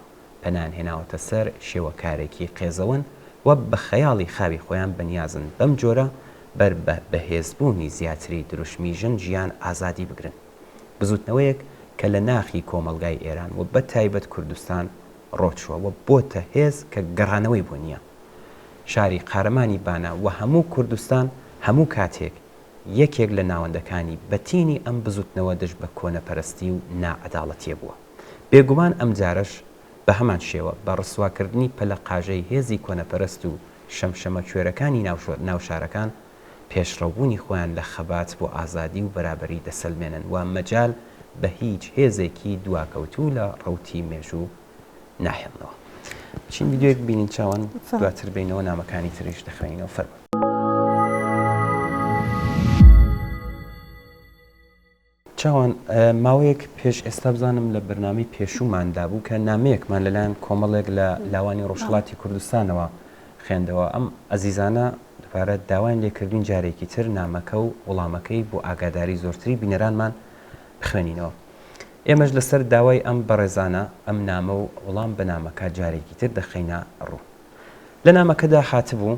Speaker 2: پەنان هێناوەتە سەر شێوەکارێکی قێزەوەن و بە خەیاڵی خاوی خۆیان بەنیازن بەم جۆرە بەر بە بەهێزبوونی زیاتری دروشمیژن ژیان ئازادی بگرن. بزوتنەوەیەک کە لە ناخی کۆمەلگای ئێران و بە تایبەت کوردستان ڕۆچووە و بۆتە هێز کە گەڕانەوەی بۆ نییە. شاری قارەمانی بانە و هەموو کوردستان هەموو کاتێک یەکێک لە ناوەندەکانی بەتینی ئەم بزوتنەوە دژ بە کۆنەپەرستی و نائەداڵەتیە بووە. بێگومان ئەم جارش بە هەمان شێوە بە ڕسواکردنی پەلە قاژەی هێزی کۆنەپەرست و شەمشەمە کوێرەکانی ناوشارەکان پێشڕەوبوونی خۆیان لە خەبات بۆ ئازادی و بەرابەری دەسەلمێنن و مەجال بە هیچ هێزێکی دواکەوتوو لە ڕەوتی مێژوو ناهێنەوە. چین ویدیۆیەک بینین چاوان دواتر بینەوە نامەکانی تریش دەخوێنینەوە فەرموو. چاوان ماوەیەک پێش ئێستا بزانم لە بەرنامەی پێشووماندا بوو کە نامەیەکمان لەلایەن کۆمەڵێک لە لاوانی ڕۆژهەڵاتی کوردستانەوە خوێندەوە. ئەم ئەزیزانە دوبارە داوایان لێکردین جارێکی تر نامەکە و وەڵامەکەی بۆ ئاگاداری زۆرتری بینەرانمان بخوێنینەوە. ئێمەش لەسەر داوای ئەم بەڕێزانە ئەم نامە و وەڵام بە نامەکە جارێکی تر دەخەینە ڕوو. لە نامەکەدا هاتبوو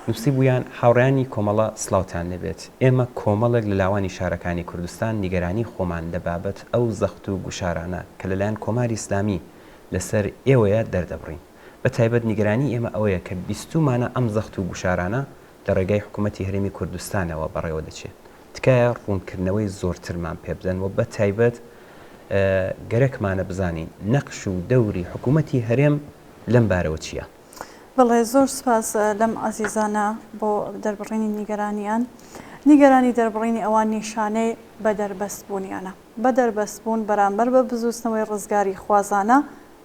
Speaker 2: نووسی بوویان هاوڕێیانی کۆمەڵە سلااوان لەبێت. ئێمە کۆمەڵێک لە لاوانی شارەکانی کوردستان نیگەرانی خۆمان لە بابەت ئەو زەخت و گوشارانە کە لەلایەن کۆماری ئیسلامی لەسەر ئێوەیە دەردەبڕین. بە تایبەت نیگەرانی ئێمە ئەوەیە کە بیستومانە ئەم زەخت و گوشارانە لە ڕێگای حکوومەتی هەرێمی کوردستانەوە بەڕێوە دەچێت. تکایە ڕوونکردنەوەی زۆرترمان پێ بدەن و بە تایبەت گەرەکمانە بزانین نەقش و دەوری حکوومەتی هەرێم لەم بارەوە چییە؟
Speaker 1: بەڵێ زۆر سپاس لەم ئازیزانە بۆ دەربڕینی نیگەرانیان. نیگەرانی دەربڕینی ئەوان نیشانەی بە دەربەستبوونیانە. بە دەربەستبوون بەرامبەر بە بزوستنەوەی ڕزگاری خوازانە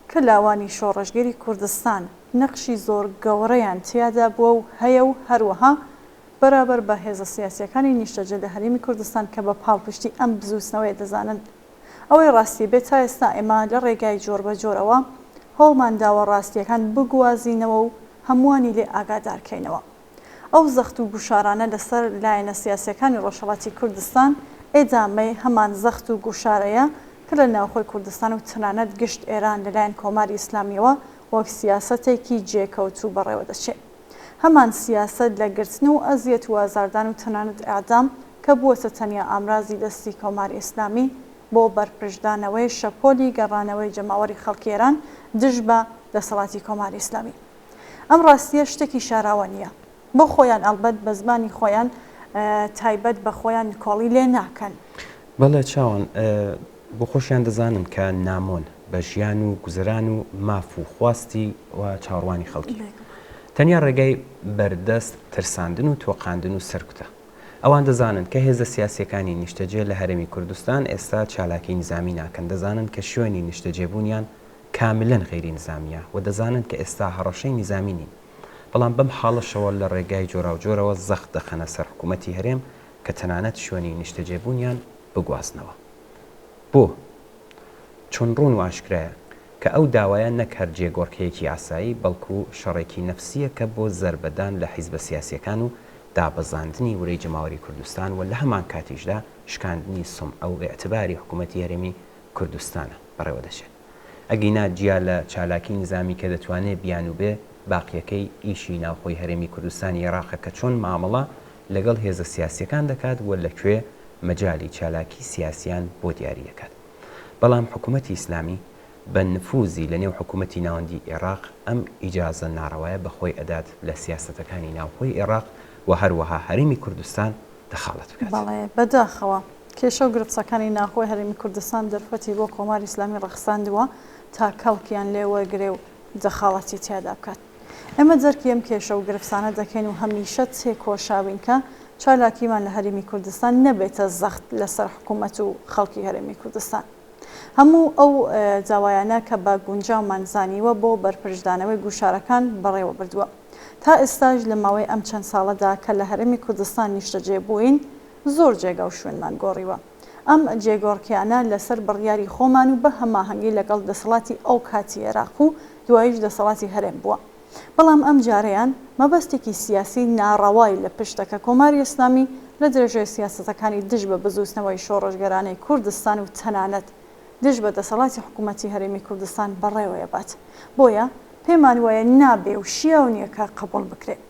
Speaker 1: کە لاوانی شۆڕژگەری کوردستان نەقشی زۆر گەورەیان تیادا بووە و هەیە و هەروەها بەرابەر بە هێزە سیاسیەکانی نیشتەجێ لە هەرێمی کوردستان کە بە پاڵپشتی ئەم بزوستنەوەی دەزانن. ئەوەی ڕاستی بێت تا ئێستا ئێمە لە ڕێگای جۆر بە جۆرەوە هەوڵمان داوە ڕاستیەکان بگوازینەوە و هەمووانی لێ ئاگادارکەینەوە. ئەو زەخت و گوشارانە لەسەر لایەنە سیاسیەکانی ڕۆژهەڵاتی کوردستان ئێدامەی هەمان زەخت و گوشارەیە کە لە ناوخۆی کوردستان و تەنانەت گشت ئێران لەلایەن کۆماری ئیسلامیەوە وەک سیاسەتێکی جێکەوتوو بەڕێوە دەچێت. هەمان سیاسەت لە گرتن و ئەزیەت و ئازاردان و تەنانەت ئاعدام کە بووەتە تەنیا ئامرازی دەستی کۆماری ئیسلامی بۆ بەرپرسدانەوەی شەپۆلی گەڕانەوەی جەماوەری خەڵکی ئێران دژ بە دەسەڵاتی کۆماری ئیسلامی. ئەم ڕاستیە شتێکی شاراوە نییە. بۆ خۆیان ئەلبەت بە زمانی خۆیان تایبەت بە خۆیان کۆڵی لێ ناکەن.
Speaker 2: بەڵێ چاوان بۆ خۆشیان دەزانن کە نامۆن بە ژیان و گوزران و ماف و خواستی و چاڕوانی خەڵکی. تەنیا ڕێگای بەردەست ترساندن و تۆقاندن و سەرکوتە. ئەوان دەزانن کە هێزە سیاسیەکانی نیشتەجێ لە هەرێمی کوردستان ئێستا چالاکی نظامی ناکەن. دەزانن کە شوێنی نیشتەجێبوونیان کاملەن غیری نظامیە و دەزانن کە ئێستا هەڕەشەی نظامی نین. بەڵام بەم حاڵەشەوە لە ڕێگای جۆرا و جۆرەوە زەخت دەخەنە سەر حکوومەتی هەرێم کە تەنانەت شوێنی نیشتەجێبوونیان بگوازنەوە. بۆ چۆن ڕوون و ئاشکرایە کە ئەو داوایە نەک هەر جێگۆڕکەیەکی ئاسایی بەڵکو شەڕێکی نەفسیە کە بۆ زەربەدان لە حیزبە سیاسیەکان و دابەزاندنی وەرەی جەماوەری کوردستان و لە هەمان کاتیشدا شکاندنی سم ئەو ئێعتباری حکوومەتی هەرێمی کوردستانە بەڕێوە دەچێت. ئەگینا جیا لە چالاکی نظامی کە دەتوانێت بیان و بێ باقیەکەی ئیشی ناوخۆی هەرێمی کوردستانی عێراقە کە چۆن مامەڵە لەگەڵ هێزە سیاسیەکان دەکات و لەکوێ مەجای چالاکی سیاسیان بۆ دیاری دەکات. بەڵام حکوومەتی ئیسلامی بە نفوزی لە نێو حکوومەتی ناوەندی عێراق ئەم ئیجازە ناڕەوایە بەخۆی ئەدات لە سیاسەتەکانی ناوخۆی عێراق و هەروەها هەرێمی کوردستان دەخاڵەت بکات.
Speaker 1: بەڵێ بەداخەوە کێشە و گرفتەکانی ناوخۆی هەرێمی کوردستان دەرفەتی بۆ کۆماری ئیسلامی ڕەخساندووە تا کەڵکیان لێ وەرگرێ و دەخاڵەتی تیادا بکات. ئێمە جەرکی ئەم کێشە و گرفتانە دەکەین و هەمیشە تێکۆشاوین کە چالاکیمان لە هەرێمی کوردستان نەبێتە زەخت لەسەر حکوومەت و خەڵکی هەرێمی کوردستان. هەموو ئەو داوایانە کە بە گونجاومان زانیوە بۆ بەرپرسدانەوەی گوشارەکان بەڕێوە بردووە. تا ئێستاش لە ماوەی ئەم چەند ساڵەدا کە لە هەرێمی کوردستان نیشتەجێ بووین زۆر جێگا و شوێنمان گۆڕیوە. ئەم جێگۆڕکیانە لەسەر بڕیاری خۆمان و بە هەماهەنگی لەگەڵ دەسەڵاتی ئەو کاتی عێراق و دواییش دەسەڵاتی هەرێم بووە. بەڵام ئەم جارەیان مەبەستێکی سیاسی ناڕەوای لە پشتەکە کۆماری ئیسلامی لە درێژەی سیاسەتەکانی دژ بە بزوستنەوەی شۆڕژگەرانەی کوردستان و تەنانەت دژ بە دەسەڵاتی حکوومەتی هەرێمی کوردستان بەڕێوەیە بات. بۆیە پێمان وایە نابێ و شیاو نییە کە قبول بکرێت.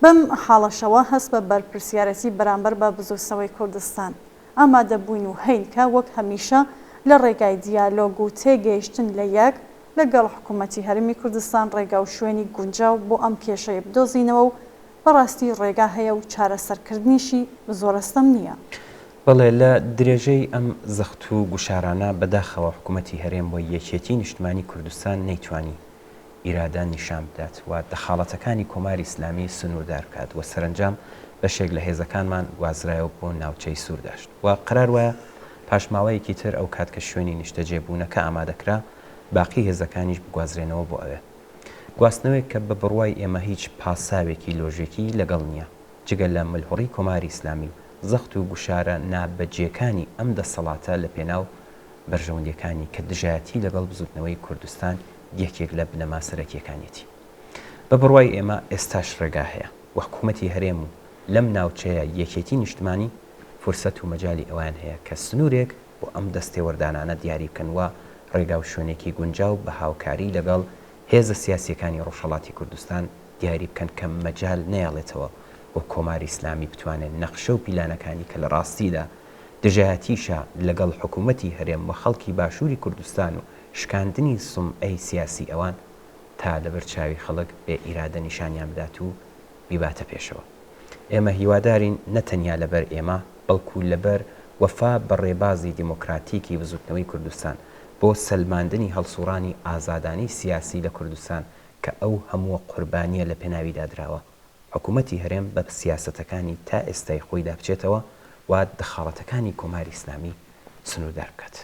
Speaker 1: بەم حاڵەشەوە هەست بە بەرپرسیارەتی بەرامبەر بە بزوسنەوەی کوردستان ئامادەبووین و هەینکە وەک هەمیشە لە ڕێگای دیالۆگ و تێگەیشتن لە یەک لەگەڵ حکوومەتی هەرمی کوردستان ڕێگا و شوێنی گونجاو بۆ ئەم کێشەیە بدۆزینەوە و بەڕاستی ڕێگا هەیە و چارەسەرکردنیشی زۆرەستەم نییە.
Speaker 2: بەڵێ لە درێژەی ئەم زەخت و گوشارانە بەداخەوە حکوومەتی هەرێم بۆ یەکێتی نیشتمانی کوردستان نەیتوانی ئیرادان نیشان بدات و دەخاڵەتەکانی کۆماری ئیسلامی سنووردار بکات و سەرنجام بەشێک لە هێزەکانمان گوازرایەوە بۆ ناوچەی سوورداشت و قرار وایە پاشماوەیەکی تر ئەو کات کە شوێنی نیشتەجێبوونەکە ئامادەکرا باقی هێزەکانیش بگوازرێنەوە بۆ ئەوێ گواستنەوەی کە بە بڕوای ئێمە هیچ پاساوێکی لۆژێکی لەگەڵ نییە جگە لە ملهوڕی کۆماری ئیسلامی زەخت و گوشارە نابەجێکانی ئەم دەسەڵاتە لە پێناو بەرژەوندەکانی کە دژایەتی لەگەڵ بزوتنەوەی کوردستان یەکێک لە بنەما سەرەکیەکانیەتی بە بڕوای ئێمە ئێستاش ڕێگا هەیە و حکوومەتی هەرێم و لەم ناوچەیە یەکێتی نیشتمانی فرسەت و مەجای ئەوان هەیە کە سنوورێک بۆ ئەم دەستێوەردانانە دیاری بکەن و ڕێگا و شوێنێکی گونجاو بە هاوکاری لەگەڵ هێزە سیاسیەکانی ڕۆژهەڵاتی کوردستان دیاری بکەن کە مەجال نەیاڵێتەوە بۆ کۆماری ئیسلامی بتوانێت نەخشە و پیلانەکانی کە لە ڕاستیدا دژایەتیشە لەگەڵ حکوومەتی هەرێم و خەڵکی باشووری کوردستان و شکاندنی سومعەی سیاسی ئەوان تا لەبەر چاوی خەڵک بێ ئیرادە نیشانیان بدات و بیباتە پێشەوە. ئێمە هیوادارین نەتەنیا لەبەر ئێمە بەڵکو لەبەر وەفا بە ڕێبازی دیموکراتیکی بزوتنەوەی کوردستان بۆ سەلماندنی هەڵسوڕانی ئازادانی سیاسی لە کوردستان کە ئەو هەموو قوربانیە لە پێناویدا درراوە حکوومەتی هەرێم بە سیاسەتەکانی تا ئێستای خۆیدا بچێتەوە و دەخاڵەتەکانی کۆماری ئیسلامی سنووردار بکات.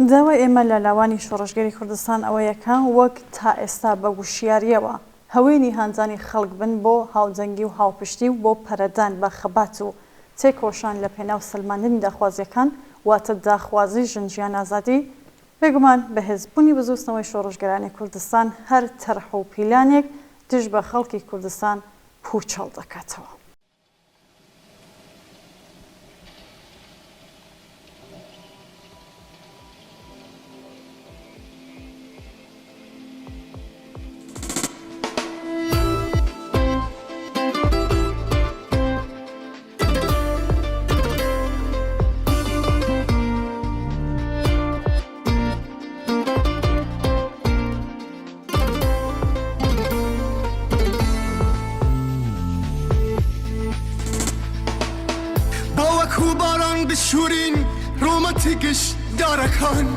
Speaker 1: داوای ئێمە لە لاوانی شۆڕژگەری کوردستان ئەوەیەکە وەک تا ئێستا بە وشیاریەوە هەوێنی هانزانی خەڵک بن بۆ هاوجەنگی و هاوپشتی و بۆ پەرەدان بە خەبات و تێکۆشان لە پێناو سلماندنی داخوازیەکان واتە داخوازی ژنجیان ئازادی بێگومان بەهێزبوونی بزوستنەوەی شۆڕژگەرانی کوردستان هەر تەرح و پیلانێک دژ بە خەڵکی کوردستان پوچەڵ دەکاتەوە.
Speaker 3: بشورین روماتیکش دارکان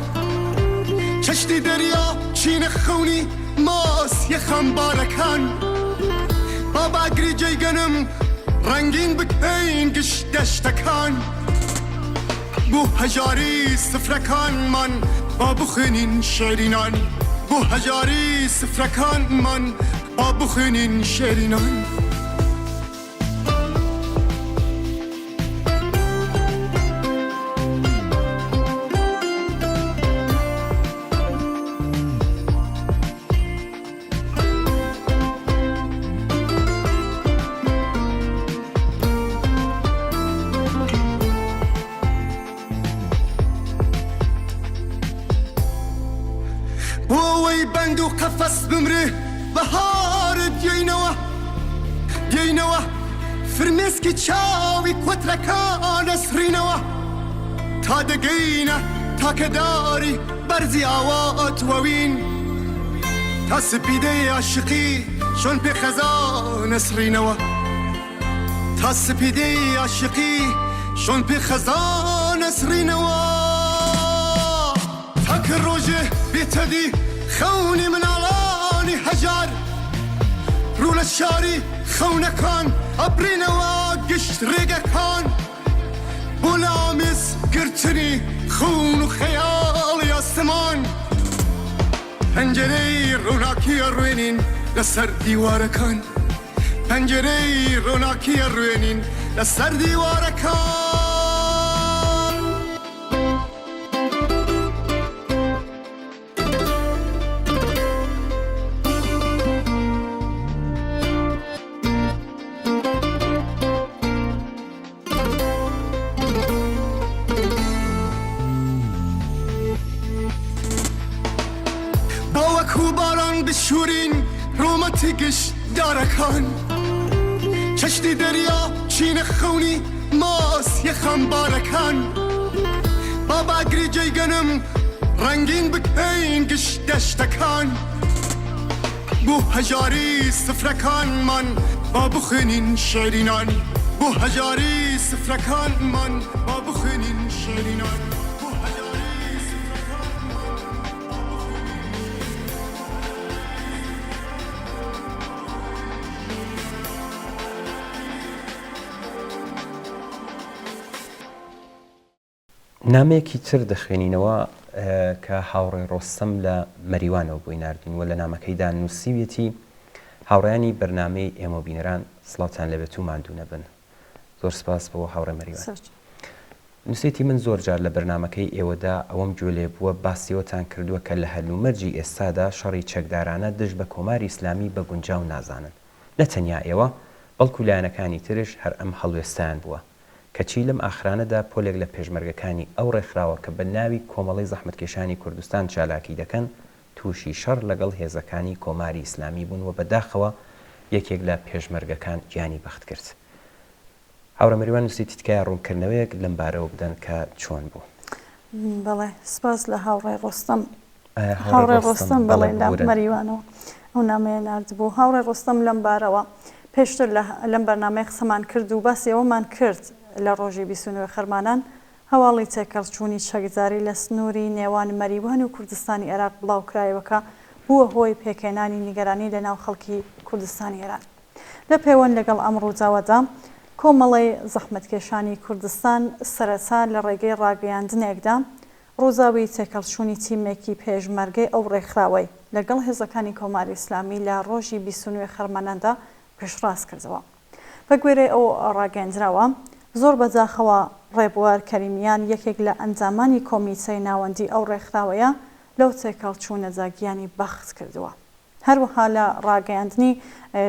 Speaker 3: چشتی دریا چین خونی ماس یخم بارکان بابا گریجی گنم رنگین بکین گش دشتکان بو هجاری سفرکان من با بخنین شیرینان بو هجاری سفرکان من با بخنین شیرینان بندو قفص بمره بهار دينوا فرمسكي تشاوي كوتركان اسرينوا تا دقينا تا كداري برزي آوات ووين تا سبيدي عشقي شون بخزان اسرينوا تا سبيدي عشقي شون بخزان اسرينوا تا كروجه بيتدي خوني من علاني حجار رول الشاري خونكان أبرينا واقشت ريقكان بولامس قرتني خون وخيال يا سمان پنجري روناكي الروينين لسر ديواركان پنجري روناكي الروينين لسر ديواركان بشورین روماتیکش دارکان
Speaker 6: کشتی دریا چین خونی ماس یخم بارکان بابا گریجی گنم رنگین بکین گش دشتکان بو هجاری سفرکان من با بخنین شعرینان بو هجاری سفرکان من با بخنین شعرینان
Speaker 2: نامەیەکی تر دەخوێنینەوە کە هاوڕێ ڕۆستەم لە مەریوانەوە بۆی نردین و لە نامەکەیدا نووسیویەتی هاوڕێیانی بەرنامەی ئێمە بینەران سڵاتان لەبێت و ماندوو نەبن. زۆر سپاس بەوە هاوڕێ مەریوان. نووسێتی من زۆر جار لە بەرنامەکەی ئێوەدا ئەوەم جۆلێ بووە باسیەوەتان کردووە کە لە هەلومەرجی ئێستادا شەڕی چەکدارانە دژ بە کۆماری ئیسلامی بە گونجاو نازانن. نە تەنیا ئێوە بەڵکو لایەنەکانی ترش هەر ئەم هەڵوێستیان بووە. کەچی لەم ئاخرانەدا پۆلێک لە پێشمەرگەکانی ئەو ڕێکخراوە کە بە ناوی کۆمەڵی زەحمەتکێشانی کوردستان چالاکی دەکەن تووشی شەڕ لەگەڵ هێزەکانی کۆماری ئیسلامی بوون و بەداخەوە یەکێک لە پێشمەرگەکان گیانی بەخت کرد. هاوڕێ مەریوان نووسیتی تکایە ڕوونکردنەوەیەک لەم بارەوە بدەن کە چۆن بوو.
Speaker 1: بەڵێ سپاس لە هاوڕێ ڕۆستەم هاوڕێ ڕۆستەم بەڵێ لە مەریوانەوە ئەو نامەیە ناردبوو. هاوڕێ ڕۆستەم لەم بارەوە پێشتر لەم بەرنامەی قسەمان کرد و باسی ئەوەمان کرد لە ڕۆژی 29 خەرمانان هەواڵی تێکەڵچوونی چەکداری لە سنووری نێوان مەریوان و کوردستانی عێراق بڵاوکرایەوەکە بووە هۆی پێکێنانی نیگەرانی لە ناو خەڵکی کوردستانی عێراق. لە پەیوەند لەگەڵ ئەم ڕووداوەدا کۆمەڵی زەحمەتکێشانی کوردستان سەرەتا لە ڕێگەی ڕاگەیاندنێکدا ڕووزاوی تێکەڵچوونی تیمێکی پێشمەرگەی ئەو ڕێکخراوەی لەگەڵ هێزەکانی کۆماری ئیسلامی لە ڕۆژی 29 خەرماناندا پێشڕاست کردەوە. بە گوێرەی ئەو ڕاگەاندراوە زۆر بەجاخەوە ڕێبوار کەریمیان یەکێک لە ئەنجامانی کۆمیتەی ناوەندی ئەو ڕێکخراوەیە لەو تێکەڵچوونەدا گیانی بەخت کردووە. هەروەها لە ڕاگەیاندنی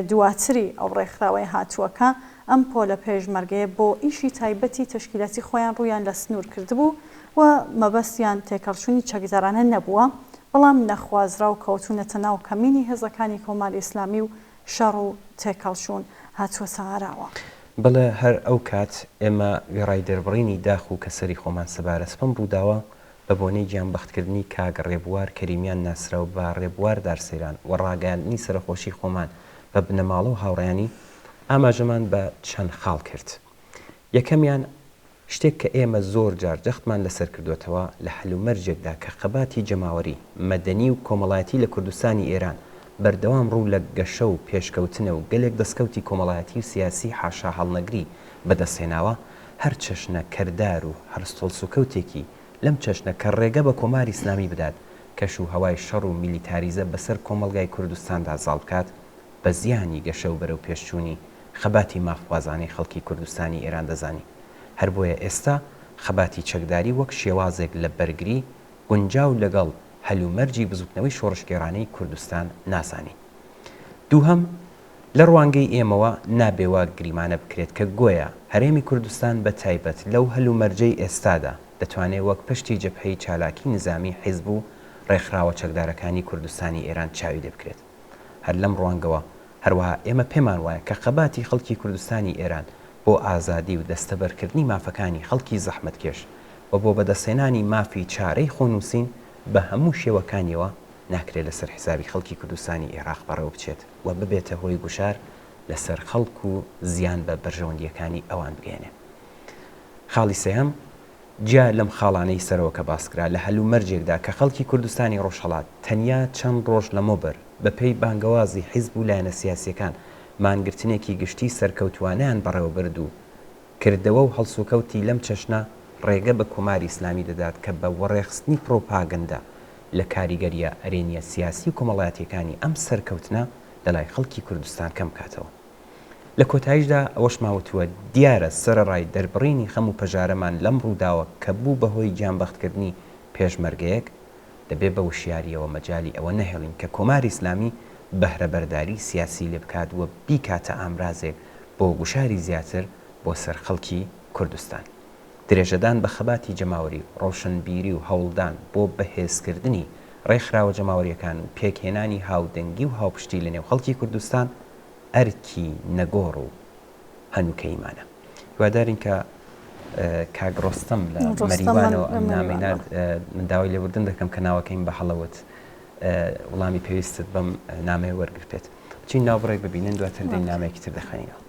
Speaker 1: دواتری ئەو ڕێکخراوەی هاتووەکە ئەم پۆلە پێشمەرگەیە بۆ ئیشی تایبەتی تشکیلاتی خۆیان ڕوویان لە سنوور کردبوو و مەبەستیان تێکەڵچوونی چەکدارانە نەبووە، بەڵام نەخوازرا و کەوتونەتە ناو کەمینی هێزەکانی کۆماری ئیسلامی و شەڕ و تێکەڵچوون هاتووەتە ئاراوە.
Speaker 2: بڵێ هەر ئەو کات ئێمە وێڕای دەربڕینی داخ و کەسەری خۆمان سەبارە سپم ڕووداوە بە بۆنەی گیانبەختکردنی کاگ ڕێبوار کەریمیان ناسرا و بە ڕێبوار دارسەیران و ڕاگەاندنی سەرخۆشی خۆمان بە بنەماڵە و هاوڕێیانی ئاماژەمان بە چەند خاڵ کرد. یەکەمیان شتێک کە ئێمە زۆر جار جەختمان لەسەر کردوێتەوە لە هەلومەرجێکدا کە خەباتی جەماوەری مەدەنی و کۆمەڵایەتی لە کوردستانی ئێران بەردەوام ڕوو لە گەشە و پێشکەوتنە و گەلێک دەستکەوتی کۆمەڵایەتی و سیاسی حاشا هەڵنەگری بەدەستێناوە هەر چەشنە کەردار و هەرستۆڵ سوکەوتێکی لەم چەشنە کە ڕێگە بە کۆماری ئیسلامی بدات کەش و هەوای شەڕ و میلیتاریزە بەسەر کۆمەلگای کوردستاندا زاڵ بکات بە زیانی گەشە و بەرەو پێشچوونی خەباتی مافوازانەی خەڵکی کوردستانی ئێران دەزانی. هەر بۆیە ئێستا خەباتی چەکداری وەک شێوازێک لە بەرگری گونجاو لەگەڵ هەلومەرجی بزوتنەوەی شۆڕشگێڕانەی کوردستان ناسانی. دووهەم لە ڕوانگەی ئێمەوە نابێوە گریمانە بکرێت کە گۆیە هەرێمی کوردستان بە تایبەت لەو هەلومەرجەی ئێستادا دەتوانێت وەک پشتی جەبهەی چالاکی نظامی حیزب و ڕێکخراوە چەکدارەکانی کوردستانی ئێران چاوی لێ بکرێت. هەر لەم ڕوانگەوە هەروەها ئێمە پێمان وایە کە خەباتی خەڵکی کوردستانی ئێران بۆ ئازادی و دەستەبەرکردنی مافەکانی خەڵکی زەحمەتکێش و بۆ بەدەستێنانی مافی چارەی خۆنووسین بە هەموو شێوەکانیەوە ناکرێت لەسەر حیزابی خەڵکی کوردستانی عێراق بەڕێوە بچێت و ببێتە هۆی گوشار لەسەر خەڵک و زیان بە بەرژەوەندیەکانی ئەوان بگەێنێ. خاڵی سێهەم جیا لەم خاڵانەی سەرەوە کە باسکرا لە هەلومەرجێکدا کە خەڵکی کوردستانی ڕۆژهەڵات تەنیا چەند ڕۆژ لەمەوبەر بەپێی بانگەوازی حیزب و لایەنە سیاسیەکان مانگرتنێکی گشتی سەرکەوتوانیان بەڕێوە برد و کردەوە و هەڵسوکەوتی لەم چەشنە ڕێگە بە کۆماری ئیسلامی دەدات کە بە وەڕێخستنی پرۆپاگەندا لە کاریگەریە ئەرێنیە سیاسی و کۆمەڵایەتیەکانی ئەم سەرکەوتنە لەلای خەڵکی کوردستان کەم کاتەوە. لە کۆتاییشدا ئەوەش ماوەتووە دیارە سەرڕای دەربڕینی خەم و پەژارەمان لەم ڕووداوە کە بوو بەهۆی گیانبەختکردنی پێشمەرگەیەک دەبێت بە وشیاریەوە مەجای ئەوە نەهێڵین کە کۆماری ئیسلامی بەهرەبەرداری سیاسی لێ بکات وە بیکاتە ئامرازێک بۆ گوشاری زیاتر بۆ سەر خەڵکی کوردستان. درێژەدان بە خەباتی جەماوەری ڕۆشنبیری و هەوڵدان بۆ بەهێزکردنی ڕێکخراوە جەماوەریەکان و پێکهێنانی هاودەنگی و هاوپشتی لە نێو خەڵکی کوردستان ئەرکی نەگۆڕ و هەنووکەیمانە هیوادارین کە کاک ڕۆستەم لە مەریوانەوە ئەم نامەی من داوای لێبوردن دەکەم کە ناوەکەیم بە هەڵەوت وڵامی پێویستت بەم نامەیە وەرگرتێت چین ناوبڕێک ببینن دواتر دەین نامەیەکی تر دەخوێنینەوە.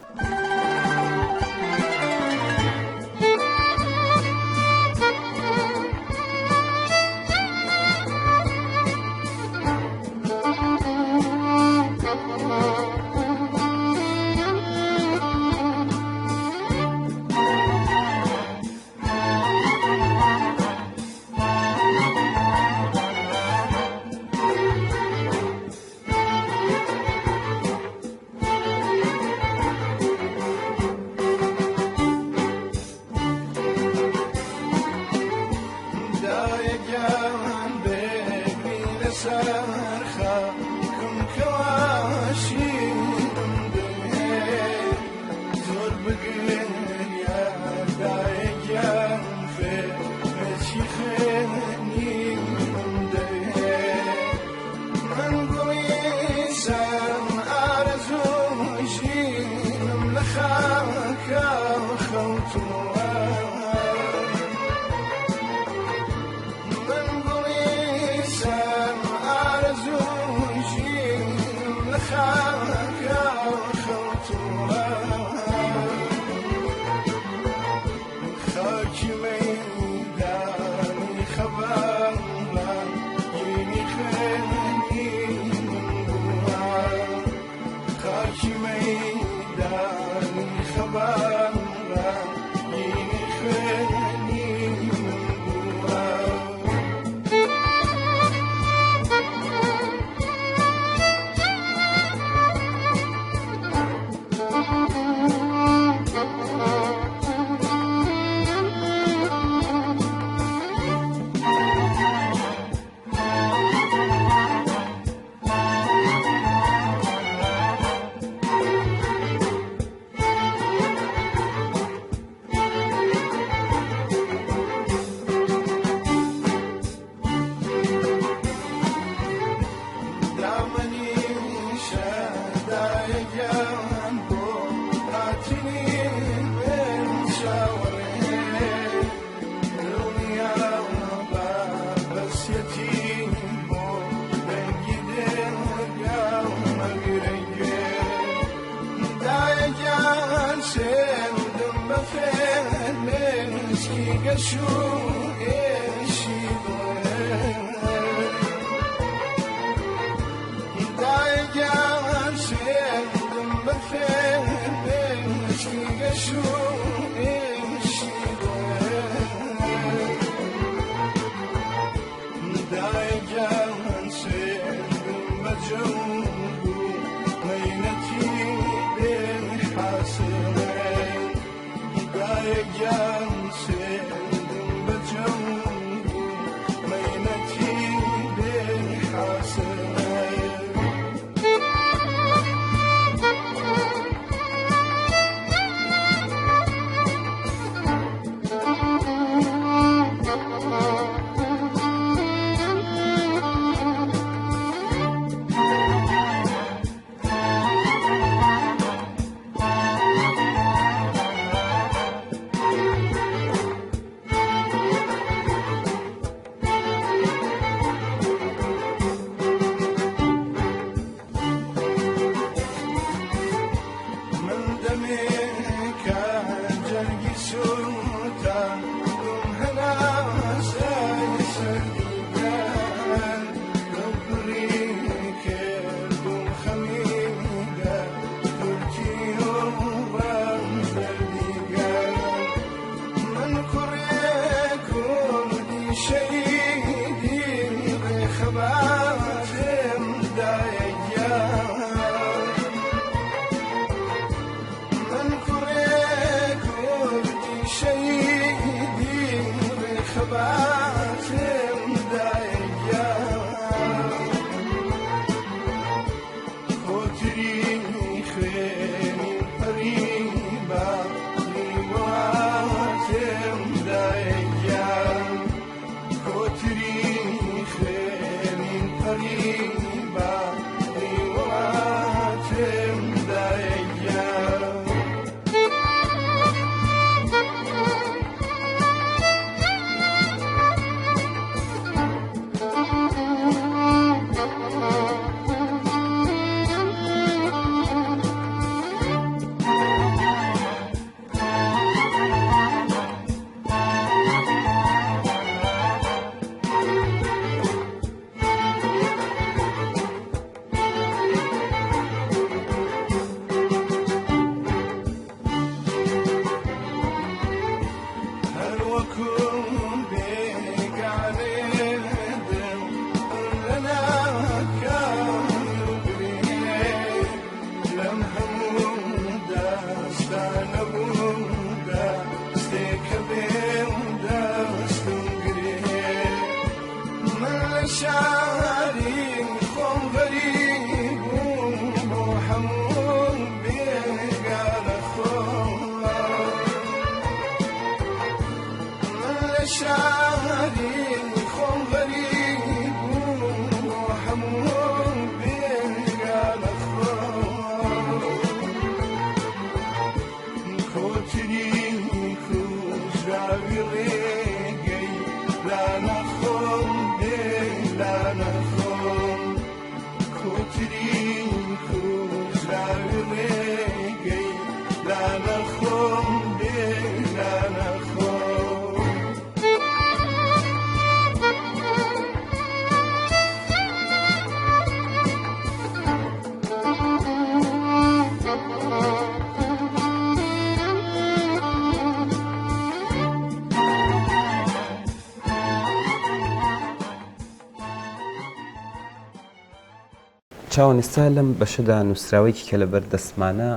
Speaker 2: چاوەنێستا لەم بەشەدا نووسراوەیەکی کە لەبەر دەستمانە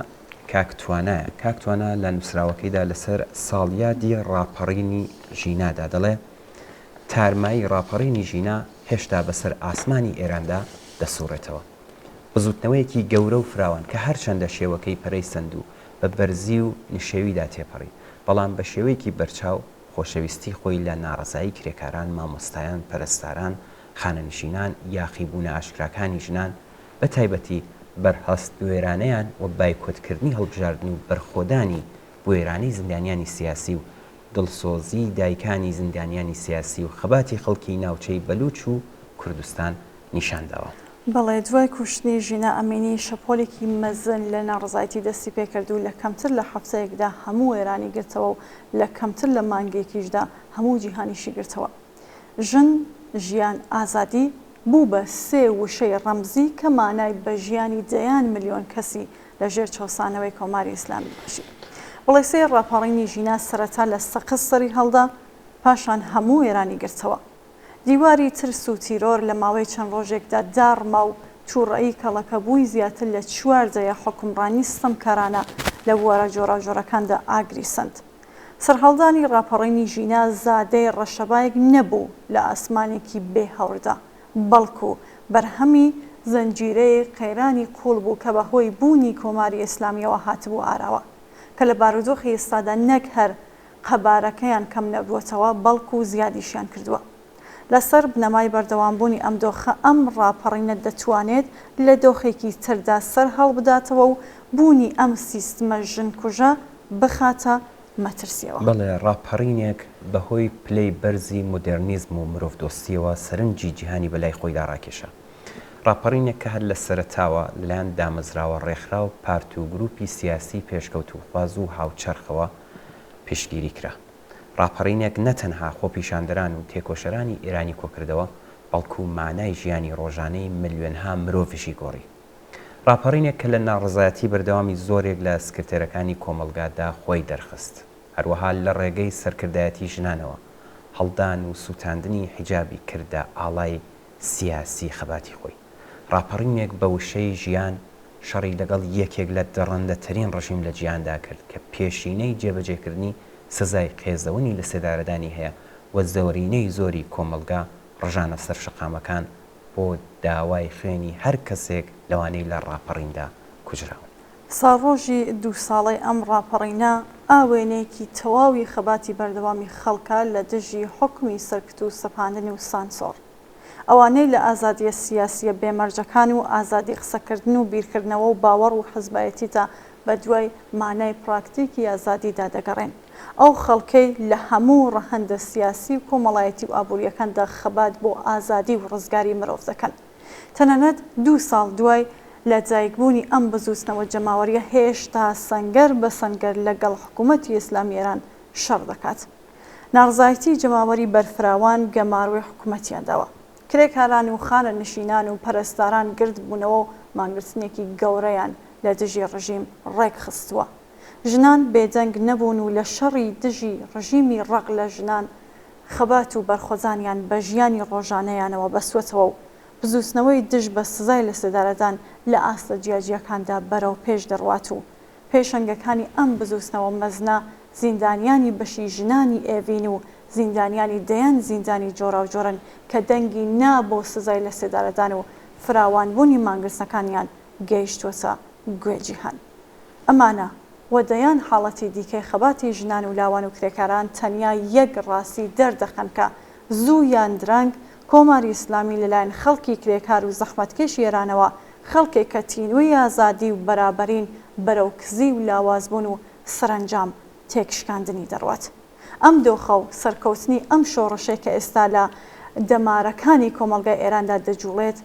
Speaker 2: کاکتوانایە. کاکتوانە لە نووسراوەکەیدا لەسەر ساڵیادی ڕاپەڕینی ژینادا دەڵێ تارمایی ڕاپەڕینی ژینا هێشتا بەسەر ئاسمانی ئێراندا دەسوڕێتەوە. بزوتنەوەیەکی گەورە و فراوان کە هەرچەندە شێوەکەی پەرەیسەند و بە بەرزی و نشێویدا تێپەڕی، بەڵام بە شێوەیەکی بەرچاو خۆشەویستی خۆی لە ناڕزایی کرێکاران، مامۆستایان، پەرستاران، خانەنشینان، یاخیبوونە ئاشکراکانی ژنان بە تایبەتی بەرهەست وێرانەیان و بایکۆتکردنی هەڵبژاردن و بەرخۆدانی وێرانەی زیندانیانی سیاسی و دڵسۆزی دایکانی زیندانیانی سیاسی و خەباتی خەڵکی ناوچەی بەلوچ و کوردستان نیشانداوە.
Speaker 1: بەڵێ دوای کوشتنی ژینا ئەمینی شەپۆلێکی مەزن لە ناڕزایەتی دەستی پێکرد و لە کەمتر لە هەفتەیەکدا هەموو وێرانی گرتەوە و لە کەمتر لە مانگێکیشدا هەموو جیهانیشی گرتەوە. ژن، ژیان، ئازادی بوو بە سێ وشەی ڕەمزی کە مانای بە ژیانی دەیان ملیۆن کەسی لە ژێر چەسانەوەی کۆماری ئیسلامی باشی. بەڵێ سێ ڕاپەڕینی ژینا سەرەتا لە سەقز سەری هەڵدا، پاشان هەموو وێرانی گرتەوە. دیواری ترس و تیرۆر لە ماوەی چەند ڕۆژێکدا داڕما و تووڕەیی کەڵەکە بووی زیاتر لە 14 حکومڕانی ستەمکارانە لە بوارە جۆراجۆرەکاندا ئاگری سند. سەرهەڵدانی ڕاپەڕینی ژینا زادەی ڕەشەبایەک نەبوو لە ئاسمانێکی بێ هەوردا، بەڵکو بەرهەمی زەنجیرەیە قەیرانی قوڵ بوو کە بەهۆی بوونی کۆماری ئیسلامیەوە هاتبوو ئاراوە، کە لە بارودۆخی ئێستادا نەک هەر قەبارەکەیان کەم نەبووەتەوە بەڵکو زیادیشیان کردووە. لەسەر بنەمای بەردەوامبوونی ئەم دۆخە ئەم ڕاپەڕینە دەتوانێت لە دۆخێکی تردا سەر هەڵبداتەوە و بوونی ئەم سیستمە ژنکوژە بخاتە مەترسیەوە.
Speaker 2: بەڵێ ڕاپەڕینێک بەهۆی پلەی بەرزی مۆدرنیزم و مرۆڤدۆستیەوە سەرنجی جیهانی بەلای خۆیدا ڕاکێشە. ڕاپەڕینێک کە هەر لە سەرەتاوە لەلایەن دامەزراوە ڕێکخرا و پارت و گروپی سیاسی پێشکەوت و خواز و هاوچەرخەوە پێشگیری کرا. ڕاپەڕینێک نەتەنها خۆپیشاندەران و تێکۆشەرانی ئێرانی کۆکردەوە، بەڵکو مانای ژیانی ڕۆژانەی ملیۆنها مرۆڤشی گۆڕی. ڕاپەڕینێک کە لە ناڕزایەتی بەردەوامی زۆرێک لە سکرتێرەکانی کۆمەلگادا خۆی دەرخست، هەروەها لە ڕێگەی سەرکردایەتی ژنانەوە هەڵدان و سووتاندنی حیجابی کردە ئاڵای سیاسی خەباتی خۆی. ڕاپەڕینێک بە وشەی ژیان شەڕی لەگەڵ یەکێک لە دەڕەندەترین ڕژیم لە جیهاندا کرد کە پێشینەی جێبەجێکردنی سزای قێزەوەنی لە سێدارەدانی هەیە و زەورینەی زۆری کۆمەلگا ڕژانە سەر شەقامەکان بۆ داوای خوێنی هەر کەسێک لەوانەی لە ڕاپەڕیندا کوژراون.
Speaker 1: ساڕۆژی 2 ساڵەی ئەم ڕاپەڕینە ئاوێنێکی تەواوی خەباتی بەردەوامی خەڵکە لە دژی حکمی سەرکت و سەپاندنی و سانسۆر، ئەوانەی لە ئازادیە سیاسیە بێمەرجەکان و ئازادی قسەکردن و بیرکردنەوە و باوەڕ و حزبایەتیدا بە دوای مانای پراکتیکی ئازادیدا دەگەڕێن. ئەو خەڵکەی لە هەموو ڕەهەندە سیاسی و کۆمەڵایەتی و ئابوووریەکاندا خەبات بۆ ئازادی و ڕزگاری مرۆڤ دەکەن. تەنانەت 2 ساڵ دوای لە جایکبوونی ئەم بزوستنەوە جەماوەریە هێشتا سەنگەر بە سەنگەر لەگەڵ حکوومەتی ئیسلامی ئێران شەڕ دەکات. ناڕزایەتی جەماوەری بەرفراوان گەماڕووی حکوومەتیانداوە. کرێکاران و خانە نشینان و پەرستاران گرد بوونەوە و مانگرتنێکی گەورەیان لە دژی ڕژیم ڕێک خستووە. ژنان بێدەنگ نەبوون و لە شەڕی دژی ڕژیمی ڕق لە ژنان خەبات و بەرخۆزانیان بە ژیانی ڕۆژانەیانەوە بەسوەتەوە و بزوستنەوەی دژ بە سزای لە سێدارەدان لە ئاستە جیاجیەکاندا بەرەو پێش دەڕوات و پێشەنگەکانی ئەم بزوستنەوە مەزنە زیندانیانی بەشی ژنانی ئێڤین و زیندانیانی دەیان زیندانی جۆرا و جۆرن کە دەنگی نا بۆ سزای لە سێدارەدان و فراوانبوونی مانگرسەکانیان گەیشتووەسە گوێجیهان. ئەمانە و دەیان حاڵەتی دیکەی خەباتی ژنان و لاوان و کرێکاران تەنیا یەک ڕاستی دەردەخەن کە زوو یان درەنگ کۆماری ئیسلامی لەلایەن خەڵکی کرێکار و زەحمەتکێش ئێرانەوە خەڵکێک کە تینووی ئازادی و بەرابەرین بەرەو کزی و لاوازبوون و سەرنجام تێکشکاندنی دەڕوات. ئەم دۆخە و سەرکەوتنی ئەم شۆڕشەی کە ئێستا لە دەمارەکانی کۆمەڵگای ئێراندا دەجوڵێت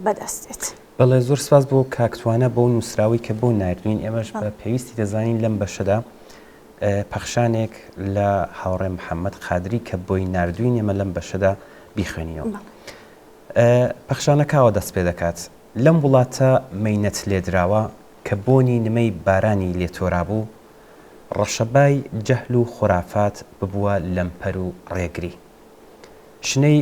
Speaker 1: بەدەستێت.
Speaker 2: بەڵێ زۆر سپاس بۆ کاکتوانە بۆ نووسراوی کە بۆ نردوین ئێمەش بە پێویستی دەزانین لەم بەشەدا پەخشانێک لە هاوڕێ محەممەد قادری کە بۆی نردوین ئێمە لەم بەشەدا بیخوێنیەوە. پەخشانەکەوە دەست پێ دەکات لەم وڵاتە مەینەت لێدراوە کە بۆنی نمەی بارانی لێتۆرابوو ڕەشەبای جەهل و خورافات ببووە لەمپەر و ڕێگری شنەی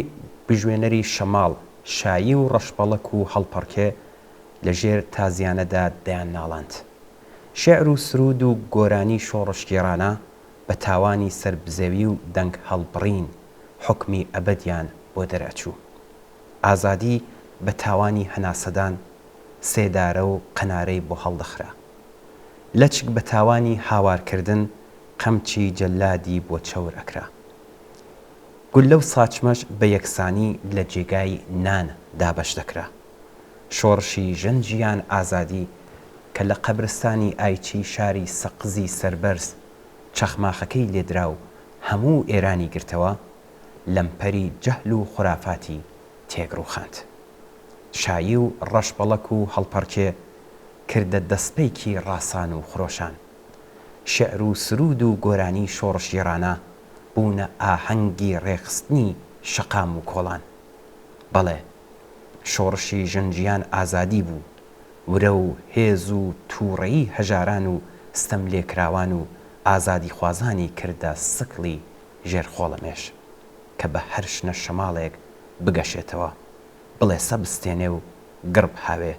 Speaker 2: بژوێنەری شەماڵ شایی و ڕەشبەڵک و هەڵپەڕکێ لە ژێر تازیانەدا دەیان ناڵاند. شێعر و سرود و گۆرانی شۆڕشگێڕانە بە تاوانی سربزەوی و دەنگ هەڵبڕین حکمی ئەبەدیان بۆ دەرەچوو. ئازادی بە تاوانی هەناسەدان سێدارە و قەنارەی بۆ هەڵدەخرا. لەچک بە تاوانی هاوارکردن قەمچی جەلادی بۆ چەور ئەکرا. گول لەو ساچمەش بە یەکسانی لە جێگای نان دابەش دەکرا. شۆڕشی ژەنجیان ئازادی کە لە قەبرستانی ئایچی شاری سەقزی سەربەرز چەخماخەکەی لێدرا و هەموو ئێرانی گرتەوە لەمپەری جەهل و خورافاتی تێگڕوخاند. شایی و ڕەشبەڵک و هەڵپەڕکێ کردە دەستپەیکی ڕاسان و خرۆشان. شێعر و سرود و گۆرانی شۆڕشگێڕانە بوونە ئاهەنگی ڕێخستنی شەقام و کۆڵان. بەڵێ شۆڕشی ژەنجیان ئازادی بوو ورە و هێز و تووڕەیی هەژاران و ستەم لێکراوان و ئازادی خوازانی کردە سکڵی ژێرخۆڵەمێش کە بە هەر شنە شەماڵێک بگەشێتەوە بڵێ سەبستێنێ و گڕب هاوێ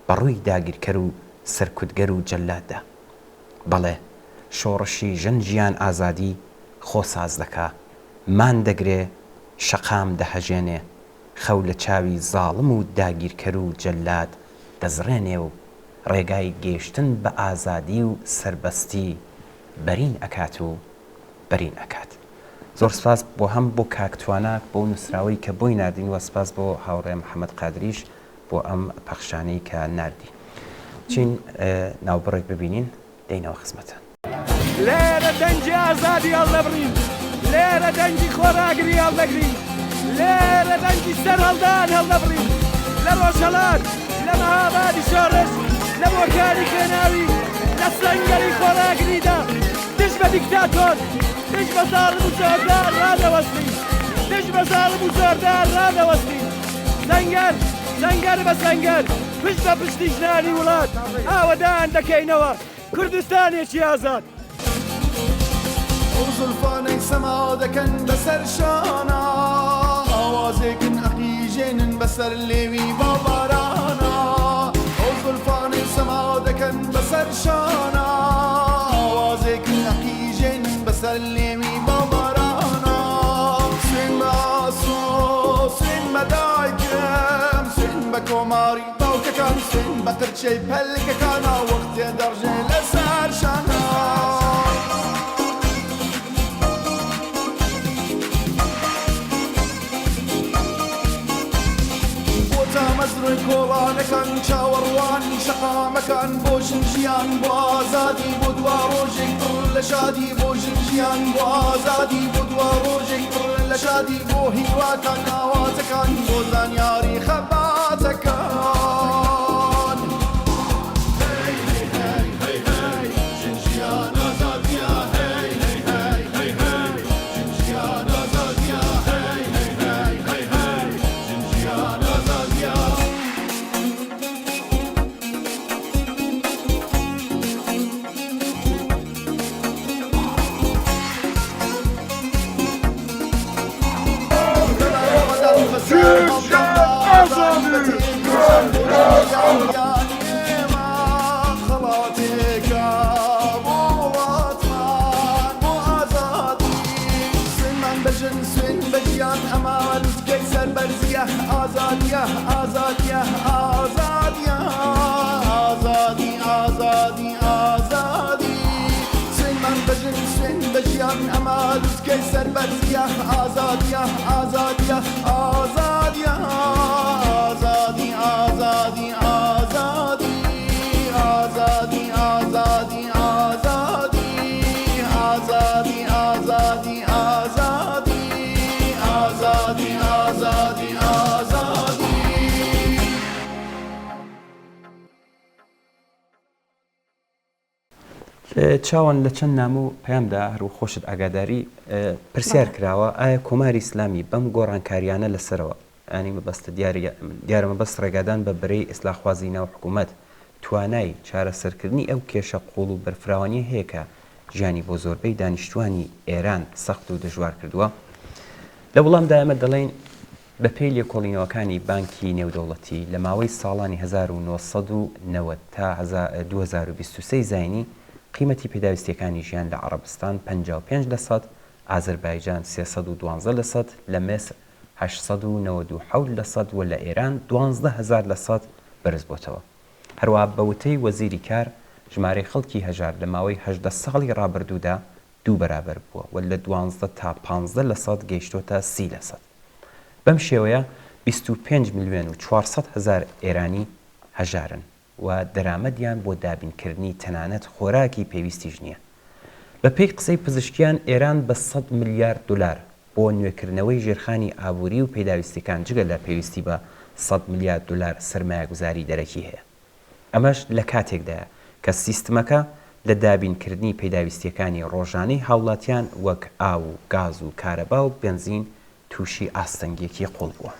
Speaker 2: بەڕووی داگیرکەر و سەرکوتگەر و جەلاددا. بەڵێ شۆڕشی ژەنجیان ئازادی خۆساز دەکا مان دەگرێ شەقام دەهەژێنێ خەو لە چاوی زاڵم و داگیرکەر و جەلاد دەزڕێنێ و ڕێگای گەیشتن بە ئازادی و سربەستی بەرین ئەکات و بەرین ئەکات. زۆر سپاس بۆ هەم بۆ کاکتوانە بۆ نووسراوی کە بۆی نردین و سپاس بۆ هاوڕێ محەممەد قادریش بۆ ئەم پەخشانەی کە نردی. چین ناوبڕێک ببینین دەینەوە خزمەتە.
Speaker 4: لێرە دەنگی ئازادی هەڵدەبڕین، لێرە دەنگی خۆراگری هەڵدەگرین، لێرە دەنگی سەر هەڵدان هەڵدەبڕین لە ڕۆژهەڵات لە مەهابادی شۆڕش لە بۆکاری کێناوی لە سەنگەری خۆراگریدا دژ بە دیکتاتۆر دژ بە زاڵم و زۆردار ڕادەوەستین، دژ بە زاڵم و زۆردار ڕادەوەستین. سەنگەر سەنگەر بە سەنگەر پشت بە پشتی ژنانی وڵات ئاوەدان دەکەینەوە کوردستانێکی ئازاد.
Speaker 6: ئەو زولفانەی سەما دەکەن بەسەر شانە ئاوازێکن ئەقیژێنن بەسەر لێوی باڵارانە. ئەو زولفانەی سەما دەکەن بەسەر شانە ئاوازێکن ئەقیژێنن بەسەر لێوی باڵارانە. سوێن بە ئاسۆ سوێن بە دایکم سوێن بە کۆماری باوکەکان سوێن بە قرچەی پەلکەکانە وەختێ دەڕژێ لەسەر شانە. مەزروی کۆڵانەکان چاوەڕوانی شەقامەکان بۆ ژنجیان بۆ ئازادی بۆ دوا ڕۆژێک پڕ لە شادی بۆ ژنجیان بۆ ئازادی بۆ دوا ڕۆژێک پڕ لە شادی بۆ هیواتان ناواتەکان بۆ زانیاری خەباتەکان. آزادیە ئازادیە ئازادی ئازادی ئازادی سوێنمان بەژن سوێن بە ژیان ئەمە لوتکەی سەربەرزیە ئازادیە ئازادیە ئازادیە ئازادی ئازادی ئازادی ئازادی ئازادی ئازادی ئازادی ئازادی ئازادی ئازادی ئازادی ئازادی
Speaker 2: چاوان لە چەند نام و پەیامدا هەروە خۆشت ئاگاداری پرسیار کراوە ئایا کۆماری ئیسلامی بەم گۆڕانکاریانە لەسەرەوە ئەنی مەبەستە دیارە مەبەست ڕێگادان بە بەرەی ئیسلاحوازی ناو حکوومەت توانای چارەسەرکردنی ئەو کێشە قوڵ و بەرفراوانی هەیە کە ژیانی بۆ زۆربەی دانیشتوانی ئێران سەخت و دژوار کردووە لە وڵامدا ئەمە دەڵێن بە پێی لێکۆڵینەوەکانی بانکی نێودەوڵەتی لە ماوەی ساڵانی 1990 تا 2023 زاینی قیمەتی پێداویستیەکانی ژیان لە عەرەبستان 55%، ئازەربایجان 312%، لە مێسر 897% و لە ئێران 12000% بەرز بۆتەوە. هەروەها بەوتەی وەزیری کار ژمارەی خەڵکی هەژار لە ماوەی 18 ساڵی ڕابردوودا دوو بەرابەر بووە و لە 12 تا 15% گەیشتۆتە 30%. بەم شێوەیە 25 میلیۆن و 400 هەزار ئێرانی هەژارن و دەرامەدیان بۆ دابینکردنی تەنانەت خۆراکی پێویستیش نییە. بە پێی قسەی پزیشکیان ئێران بە 100 میلیارد دلار بۆ نوێکردنەوەی ژێرخانی ئابووری و پێداویستەکان جگە لە پێویستی بە 100 میلیارد دلار سرمایه‌گوزاری دەرەکی هەیە. ئەمەش لە کاتێکدایە کە سیستمەکە لە دابینکردنی پێداویستیەکانی ڕۆژانەی هاوڵاتیان وەک ئاو و گاز و کارەبا و بنزین تووشی ئاستەنگێکی قوڵ بووە.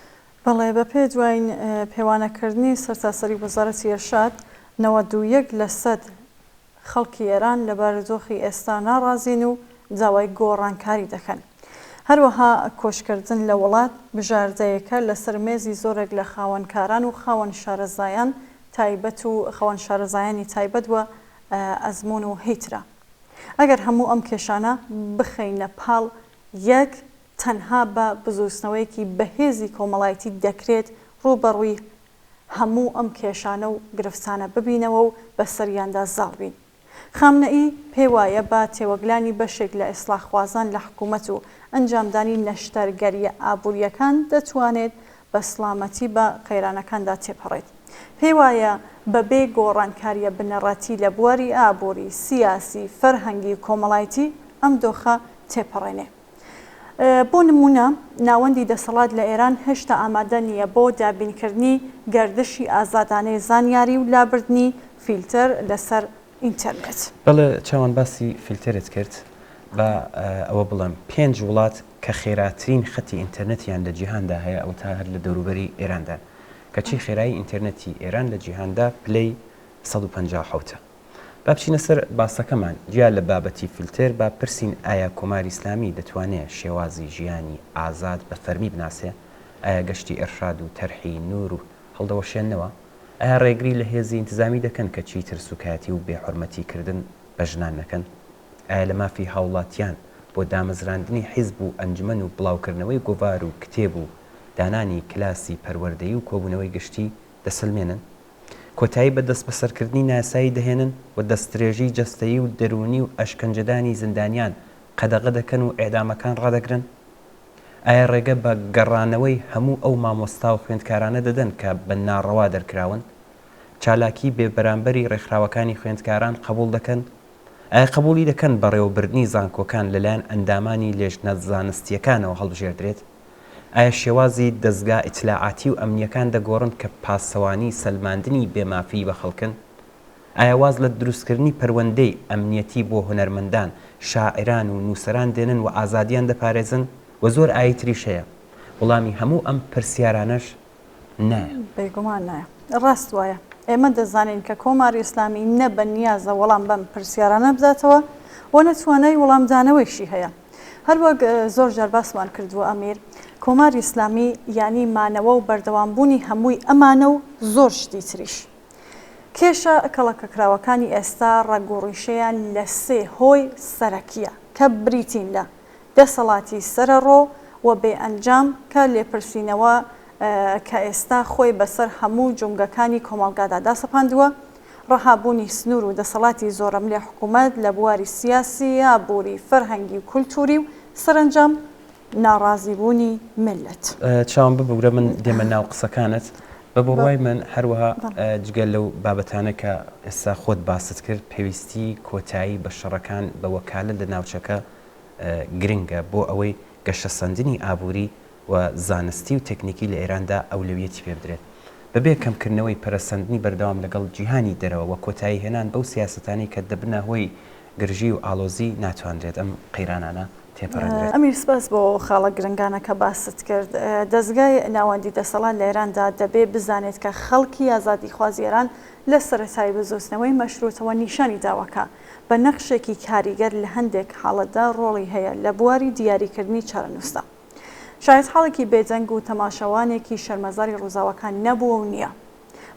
Speaker 1: بەڵێ بە پێ دوایین پێوانەکردنی سەرتاسەری وەزارەتی ئێرشاد 91% خەڵکی ئێران لە بارودۆخی ئێستا ناڕازین و داوای گۆڕانکاری دەکەن. هەروەها کۆشکردن لە وڵات بژاردەیەکە لەسەر مێزی زۆرێک لە خاوەنکاران و خاوەن شارەزایان تایبەت و خاوەن شارەزایانی تایبەت وە ئەزمون و هیترا. ئەگەر هەموو ئەم کێشانە بخەینە پاڵ یەک تەنها بە بزوستنەوەیەکی بەهێزی کۆمەڵایەتی دەکرێت ڕوبەڕووی هەموو ئەم کێشانە و گرفتانە ببینەوە و بەسەریاندا زاڵ بین. خامنەئی پێی وایە بە تێوەگلانی بەشێک لە ئیسلاحخوازان لە حکوومەت و ئەنجامدانی نەشتەرگەریە ئابوووریەکان دەتوانێت بە سڵامەتی بە قەیرانەکاندا تێپەڕێت. پێی وایە بەبێ گۆڕانکاریە بنەڕەتی لە بواری ئابووری، سیاسی، فەرهەنگی و کۆمەڵایەتی ئەم دۆخە تێپەڕێنێ. بۆ نمونە ناوەندی دەسەڵات لە ئێران هێشتا ئامادە نییە بۆ دابینکردنی گەردشی ئازادانەی زانیاری و لابردنی فیلتر لەسەر ئینتەرنێت.
Speaker 2: بەڵێ چاوان باسی فیلترت کرد بە ئەوە بڵێم 5 وڵات کە خێراترین خەتی ئینتەرنێتیان لە جیهاندا هەیە ئەو تا هەر لە دەوروبەری ئێراندا کەچی خێرایی ئینتەرنێتی ئێران لە جیهاندا پلەی 157. با بچینە سەر باسەکەمان جیا لە بابەتی فیلتر با پرسین ئایا کۆماری ئیسلامی دەتوانێت شێوازی ژیانی ئازاد بە فەرمی بناسێ؟ ئایا گەشتی ئێرشاد و تەرحی نور و هەڵدەوەشێننەوە؟ ئایا ڕێگری لە هێزی ئینتزامی دەکەن کە چی ترسوکاتی و بێحورمەتیکردن بە ژنان نەکەن؟ ئایا لە مافی هاوڵاتیان بۆ دامەزراندنی حیزب و ئەنجمەن و بڵاوکردنەوەی گۆڤار و کتێب و دانانی کلاسی پەروەردەیی و کۆبوونەوەی گشتی دەسەلمێنن؟ کۆتایی بە دەست بەسەرکردنی ناسایی دەهێنن و دەستدرێژی جەستەیی و دەرونی و ئەشکەنجەدانی زیندانیان قەدەغە دەکەن و ئێدامەکان ڕادەگرن؟ ئایا ڕێگە بە گەڕانەوەی هەموو ئەو مامۆستا و خوێندکارانە دەدەن کە بە ناڕەوا دەرکراون؟ چالاکی بێبەرامبەری ڕێکخراوەکانی خوێندکاران قبول دەکەن؟ ئایا قبولی دەکەن بەڕێوەبردنی زانکۆکان لەلایەن ئەندامانی لێژنە زانستیەکانەوە هەڵبژێردرێت؟ ئایا شێوازی دەستگا ئیتلاعاتی و ئەمنیەکان دەگۆڕن کە پاسەوانی سەلماندنی بێمافی بە خەڵکن؟ ئایا واز لە دروستکردنی پەروەندەی ئەمنیەتی بۆ هونەرمەندان، شاعران و نووسەران دێنن و ئازادیان دەپارێزن و زۆر ئایتریش هەیە؟ وەڵامی هەموو ئەم پرسیارانەش نایە.
Speaker 1: بێگومان نایە. ڕاست وایە. ئێمە دەزانین کە کۆماری ئیسلامی نە بە نیازە وەڵام بەم پرسیارانە بداتەوە و نەتوانای وەڵامدانەوەیشی هەیە. هەروەک زۆر جار باسمان کردووە ئەمیر، کۆماری ئیسلامی یانی مانەوە و بەردەوامبوونی هەمووی ئەمانە و زۆر شتی تریش. کێشە کەڵەکەکراوەکانی ئێستا ڕەگوڕیشەیان لە 3 هۆی سەرەکیە کە بریتین لە دەسەڵاتی سەرەڕۆ و بێ ئەنجام کە لێپرسینەوە کە ئێستا خۆی بەسەر هەموو جومگەکانی کۆمەڵگادا داسەپاندووە، ڕەهابوونی سنوور و دەسەڵاتی زۆرەم لێ حکوومەت لە بواری سیاسی یا بووری فەرهەنگی و کولتوری و سەرنجام ناڕازیبوونی ملت.
Speaker 2: چاوم ببوورە من دێمە ناو قسەکانت بە بۆ وای من هەروەها جگەل لەو بابەتانە کە ئێستا خۆت باست کرد پێویستی کۆتایی بە شەڕەکان بە وەکالەت لە ناوچەکە گرنگە بۆ ئەوەی گەشەسەندنی ئابووری و زانستی و تەکنیکی لە ئێراندا ئەولەویەتی پێ بدرێت بەبێ کەمکردنەوەی پەرەسەندنی بەردەوام لەگەڵ جیهانی دەرەوە و کۆتایی هێنان بەو سیاسەتانی کە دەبنە هۆی گرژی و ئالۆزی ناتوانرێت ئەم قەیرانانە تێپەڕێنرێت.
Speaker 1: ئەمیر سپاس بۆ خاڵە گرنگانە کە باست کرد. دەستگای ناوەندی دەسەڵات لە ئێراندا دەبێ بزانێت کە خەڵکی ئازادی خوازیێران لە سەرەتای بزۆستنەوەی مەشروتەوە نیشانی داوەکە بە نەخشێکی کاریگەر لە هەندێک حاڵەتدا ڕۆڵی هەیە لە بواری دیاریکردنی چارەنووسە. شاید حاڵێکی بێجەنگ و تەماشەوانێکی شەرمەزاری ڕووزاوەکان نەبووە و نییە.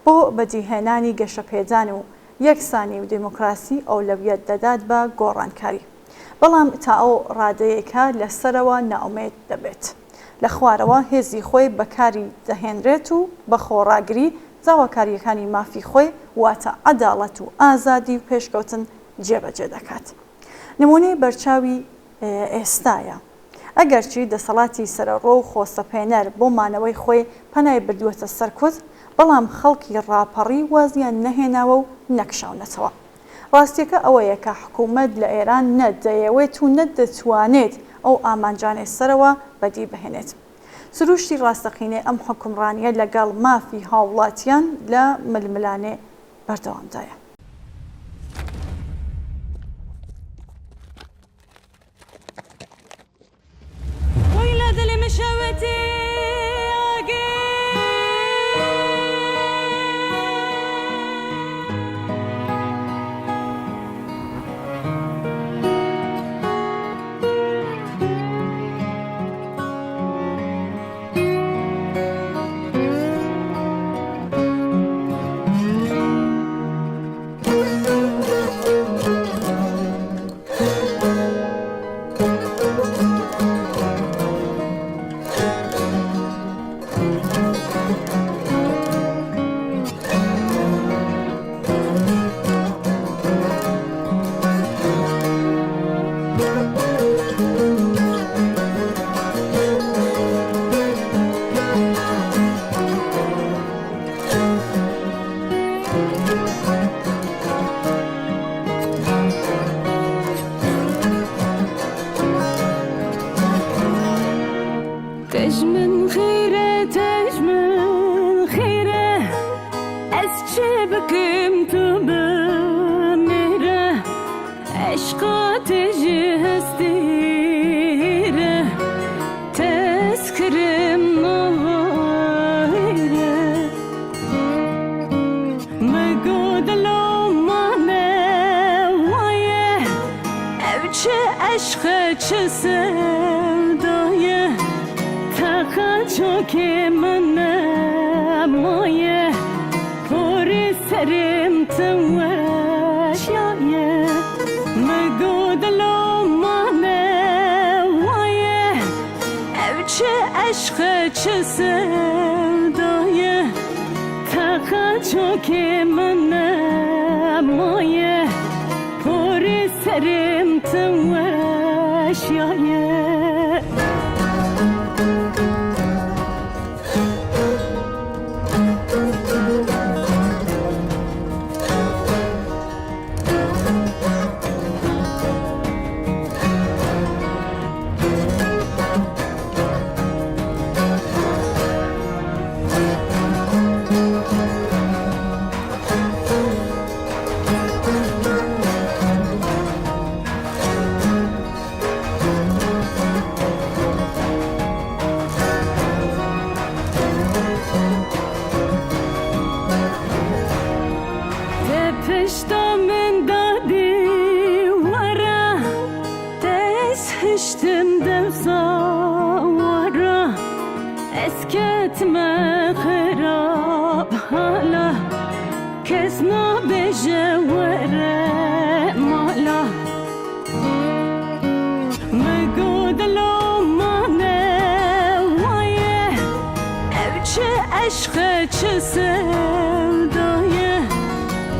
Speaker 1: بۆ بەجیهێنانی گەشەپێدان و یەکسانی و دیموکراسی ئەولەویەت دەدات بە گۆڕانکاری. بەڵام تا ئەو ڕادەیەکە لەسەرەوە ناومێت دەبێت. لە خوارەوە هێزی خۆی بەکاری دەهێنرێت و بە خۆڕاگری زاواکاریەکانی مافی خۆی واتە عەداڵەت و ئازادی و پێشکەوتن جێبەجێ دەکات. نمونەی بەرچاوی ئێستایە. ئەگەرچی دەسەڵاتی سەرەڕۆ و خۆسەپێنەر بۆ مانەوەی خۆی پەنای بردووەتە سەرکوت، بەڵام خەڵکی ڕاپەڕی وازیان نەهێناوە و نەکشاونەتەوە. ڕاستیەکە ئەوەیە کە حکوومەت لە ئێران نەدەیەوێت و نەدەتوانێت ئەو ئامانجانێ سەرەوە بەدی بهێنێت. سروشتی ڕاستەقینەی ئەم حکومڕانیە لەگەڵ مافی هاوڵاتیان لە ململانێ بەردەوامدایە.
Speaker 7: چ سودایه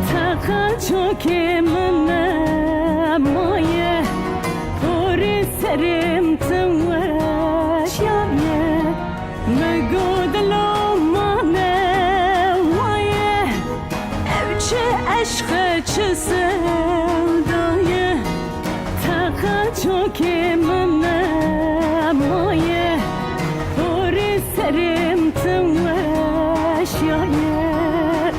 Speaker 7: تقا چوکی من مایه پوری سرم توشیانه مگو دلو مانه وایه او چه عشق چه سودایه تقا چوکی من مایه پوری سرم توشیانه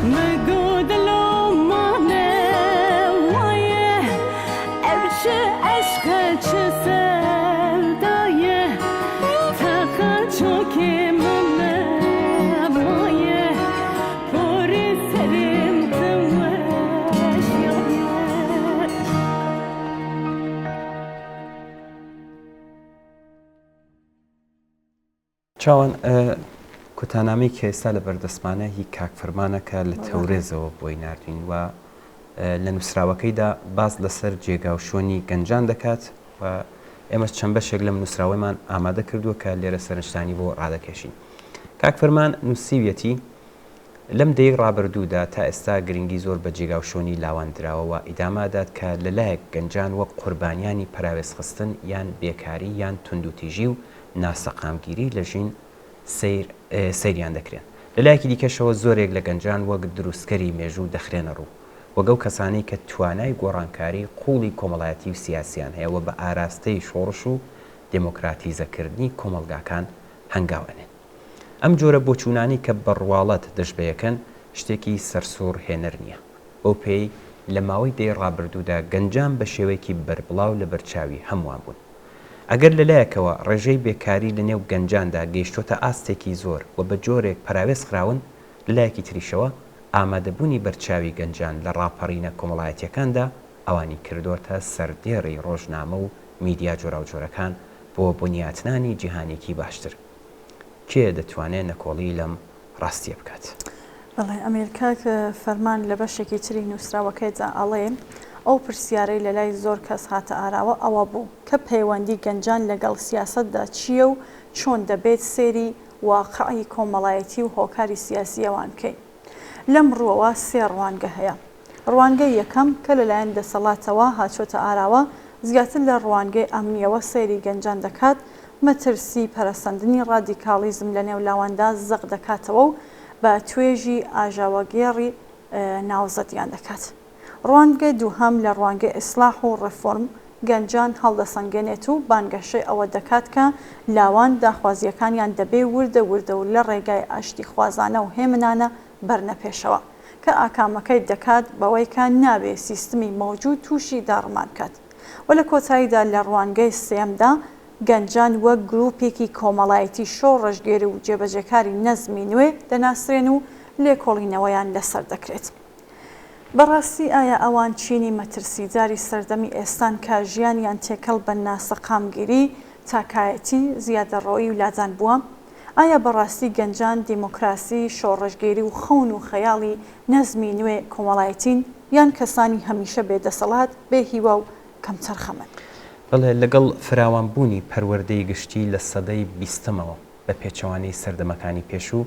Speaker 7: مگو دلو مانه وایه او چه عشق چه سودایه تقا چوکی من مایه پوری سرم توشیانه
Speaker 2: چاوان کوتانامی کە ئێستا لە بەردەستمانە هی کاک فەرمانەکە لە تەورێزەوە بۆی نردوین و لە نووسراوەکەیدا باز لەسەر جێگاوشۆنی گەنجان دەکات و ئێمە چەند بەشێک لەم نووسراوەمان ئامادە کردووە کە لێرە سەرنجدانی بۆ ڕادەکێشین. کاک فەرمان نووسیویەتی لەم دەی ڕابردوودا تا ئێستا گرنگی زۆر بە جێگاوشۆنی لاوانراوەوە ئیدامادات کە لەلایەک گەنجان وەک قوربانیانی پەراوێزخستن یان بێکاری یان توندوتیژی و ناسەقامگیری لە ژین سەیریان دەکرێن. لەلایەکی دیکەشەوە زۆرێک لە گەنجان وەک دروستکەری مێژوو دەخرێنە ڕوو وەگەڵ کەسانی کە توانای گۆڕانکاری قوڵی کۆمەڵایەتی و سیاسیان هەیەوە بە ئاراستەی شۆڕش و دموکراتیزەکردنی کۆمەلگاکان هەنگاوێنێن. ئەم جۆرە بۆچوونانی کە بەڕواڵەت دەشبەیەکەن شتێکی سەرسوور هێنەر نییە. ئەو پێی لە ماوەی دەی ڕابردوودا گەنجان بە شێوەیەکی بەربڵاو لە بەرچاوی هەمووان بوون. ئەگەر لەلایەکەوە ڕێژەی بێکاری لە نێو گەنجاندا گەیشتۆتە ئاستێکی زۆر و بە جۆرێک پراوێز خراون لەلایەکی تریشەوە ئامادەبوونی بەرچاوی گەنجان لە ڕاپەڕینە کۆمەڵایەتیەکاندا ئەوانی کردوتە سەردێڕی ڕۆژنامە و میدیا جۆراوجۆرەکان بۆ بنیاتنانی جیهانێکی باشتر. کێ دەتوانێت نەکۆڵی لەم ڕاستیە بکات؟
Speaker 1: بەڵێ ئەمریکا فەرمان لە بەشێکی تری نووسراوەکەیدا ئەڵێ ئەو پرسیارەی لە لای زۆر کەس هاتە ئاراوە ئەوە بوو کە پەیوەندی گەنجان لەگەڵ سیاسەتدا چییە و چۆن دەبێت سێری واقعی کۆمەڵایەتی و هۆکاری سیاسی ئەوان بکەین. لەم ڕووەوە سێ ڕوانگە هەیە. ڕوانگەی یەکەم کە لەلایەن دەسەڵاتەوە هاچۆتە ئاراوە زیاتر لە ڕوانگەی ئەمنیەوە سەیری گەنجان دەکات، مەترسی پەرەسەندنی ڕادیکاڵیزم لە نێو لاواندا زەق دەکاتەوە و بە توێژی ئاژاوەگێڕی ناوزەدیان دەکات. ڕوانگەی دووهەم لە ڕوانگەی ئیسلاح و ڕێفۆرم گەنجان هەڵدەسەنگێنێت و بانگەشەی ئەوە دەکات کە لاوان داخوازیەکانیان دەبێ وردە وردە و لە ڕێگای ئاشتی خوازانە و هێمنانە بەرنەپێشەوە کە ئاکامەکەی دەکات بەوەی کە نابێ سیستمی مەوجود تووشی داڕمان کات. و لە کۆتاییدا لە ڕوانگەی سێمدا گەنجان وەک گروپێکی کۆمەڵایەتی شۆڕەشگێری و جێبەجێکاری نەزمی نوێ دەناسرێن و لێکۆڵینەوەیان لەسەر دەکرێت. بەڕاستی ئایا ئەوان چینی مەترسیداری سەردەمی ئێستان کە ژیانیان تێکەڵ بە ناسەقامگیری، تاکایەتی، زیادەڕەوەی و لادان بووە؟ ئایا بەڕاستی گەنجان دیموکراسی، شۆڕەشگێری و خەون و خەیاڵی نەزمی نوێ کۆمەڵایەتین یان کەسانی هەمیشە بێدەسەڵات بێهیوا و کەمتەرخەمن؟
Speaker 2: بەڵێ لەگەڵ فراوانبوونی پەروەردەی گشتی لە سەدەی بیستمەوە بە پێچەوانەی سەردەمەکانی پێشوو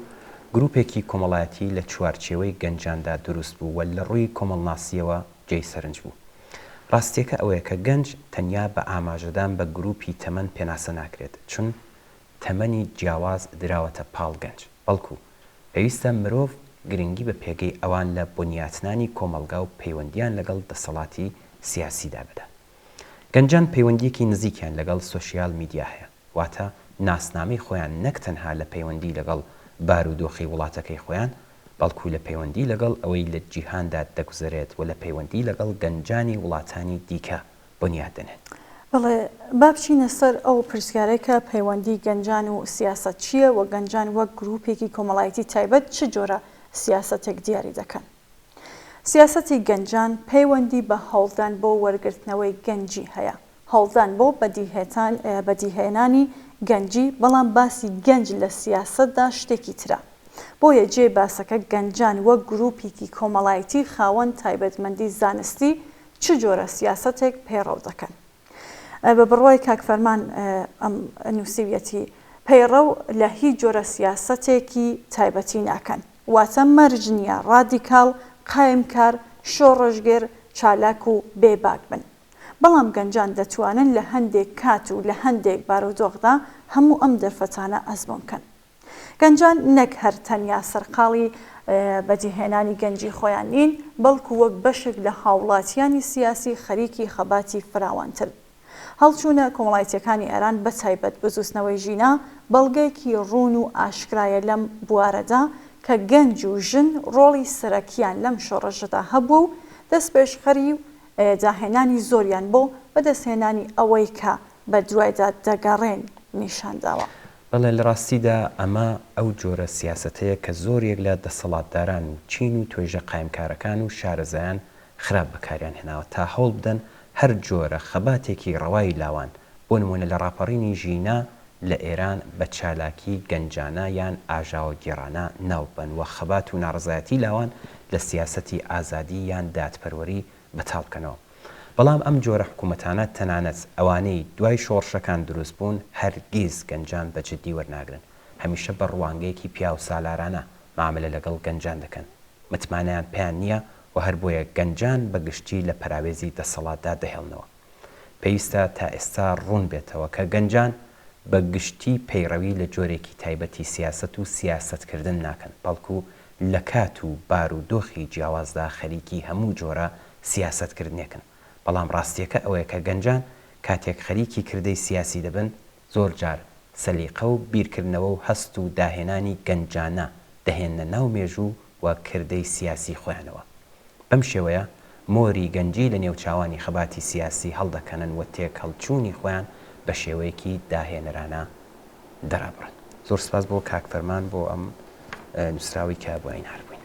Speaker 2: گروپێکی کۆمەڵایەتی لە چوارچێوەی گەنجاندا دروست بوو و لە ڕووی کۆمەڵناسیەوە جێی سەرنج بوو. ڕاستیەکە ئەوەیە کە گەنج تەنیا بە ئاماژەدان بە گروپی تەمەن پێناسە ناکرێت، چون تەمەنی جیاواز دراوەتە پاڵ گەنج، بەڵکو پێویستە مرۆڤ گرنگی بە پێگەی ئەوان لە بنیاتنانی کۆمەلگا و پەیوەندیان لەگەڵ دەسەڵاتی سیاسیدا بدە. گەنجان پەیوەندیەکی نزیکیان لەگەڵ سۆشیال میدیا هەیە، واتە ناسنامەی خۆیان نەک تەنها لە پەیوەندی لەگەڵ بارودۆخی وڵاتەکەی خۆیان، بەڵکو لە پەیوەندی لەگەڵ ئەوەی لە جیهاندا دەگوزارێت و لە پەیوەندی لەگەڵ گەنجانی وڵاتانی دیکە بنیاد دەنێت.
Speaker 1: بەڵێ با بچینە سەر ئەو پرسیارەی کە پەیوەندی گەنجان و سیاسەت چییە و گەنجان وەک گروپێکی کۆمەڵایەتی تایبەت چ جۆرە سیاسەتێک دیاری دەکەن. سیاسەتی گەنجان پەیوەندی بە هەوڵدان بۆ وەرگرتنەوەی گەنجی هەیە، هەوڵدان بۆ بەدیهێنانی گەنجی، بەڵام باسی گەنج لە سیاسەتدا شتێکی ترە. بۆیە جێ باسەکە گەنجان وەک گروپێکی کۆمەڵایەتی خاوەن تایبەتمەندی زانستی چ جۆرە سیاسەتێک پەیڕەو دەکەن. بە بڕوای کاک فەرمان ئەم نووسیویەتی پەیڕەو لە هیچ جۆرە سیاسەتێکی تایبەتی ناکەن، واتە مەرج نییە ڕادیکاڵ قایمکار شۆڕژگەر چالاک و بێباک بن. بەڵام گەنجان دەتوانن لە هەندێک کات و لە هەندێک بارودۆخدا هەموو ئەم دەرفەتانە ئەزمۆنکەن. گەنجان نەک هەر تەنیا سەرقاڵی بەجێهێنانی گەنجی خۆیان نین، بەڵکو وەک بەشێک لە هاوڵاتیانی سیاسی خەریکی خەباتی فراوانتر. هەڵچوونە کۆمەڵایەتیەکانی ئێران بە تایبەت بجووستنەوەی ژینە بەڵگەیەکی ڕوون و ئاشکرایە لەم بوارەدا کە گەنج و ژن ڕۆڵی سەرەکیان لەم شۆڕەژەدا هەبوو و دەستپێشخەری و داهێنانی زۆریان بۆ بەدەستهێنانی ئەوەی کە بە دوایدا دەگەڕێن نیشانداوە.
Speaker 2: بەڵێ لە ڕاستیدا ئەمە ئەو جۆرە سیاسەتەیە کە زۆرێک لە دەسەڵاتداران و چین و توێژە قایمکارەکان و شارەزایان خراپ بەکاریان هێناوە تا هەوڵ بدەن هەر جۆرە خەباتێکی ڕەوای لاوان بۆ نمونە لە ڕاپەڕینی ژینە لە ئێران بە چالاکی گەنجانە یان ئاژاوە گێڕانە ناوبەن و خەبات و ناڕزایەتی لاوان لە سیاسەتی ئازادی یان دادپەروەری بەتاڵ بکەنەوە. بەڵام ئەم جۆرە حکوومەتانە تەنانەت ئەوانەی دوای شۆڕشەکان دروست بوون هەرگیز گەنجان بە جددی وەرناگرن، هەمیشە بە ڕوانگەیەکی پیا و سالارانە معاملە لەگەڵ گەنجان دەکەن، متمانیان پێیان نییە و هەر بۆیە گەنجان بە گشتی لە پەراوێزی دەسەڵاتدا دەهێڵنەوە. پێویستە تا ئێستا ڕوون بێتەوە کە گەنجان بە گشتی پەیڕەوی لە جۆرێکی تایبەتی سیاست و سیاستکردن ناکەن، بەڵکو لە کات و بار و دۆخی جیاوازدا خەریکی هەموو جۆرە سیاستکردنێکن. بەڵام ڕاستیەکە ئەوەیە کە گەنجان کاتێک خەریکی کردەی سیاسی دەبن زۆر جار سەلیقە و بیرکردنەوە و هەست و داهێنانی گەنجانە دەهێنە ناو مێژوو و کردەی سیاسی خۆیانەوە. بەم شێوەیە مۆری گەنجی لە نێوچاوانی خەباتی سیاسی هەڵدەکەنن و تێکەڵچوونی خۆیان بە شێوەیەکی داهێنەرانە دەرابڕن. زۆر سپاس بۆ کاک فەرمان بۆ ئەم نووسراوی کە بۆ ئین هەربووین.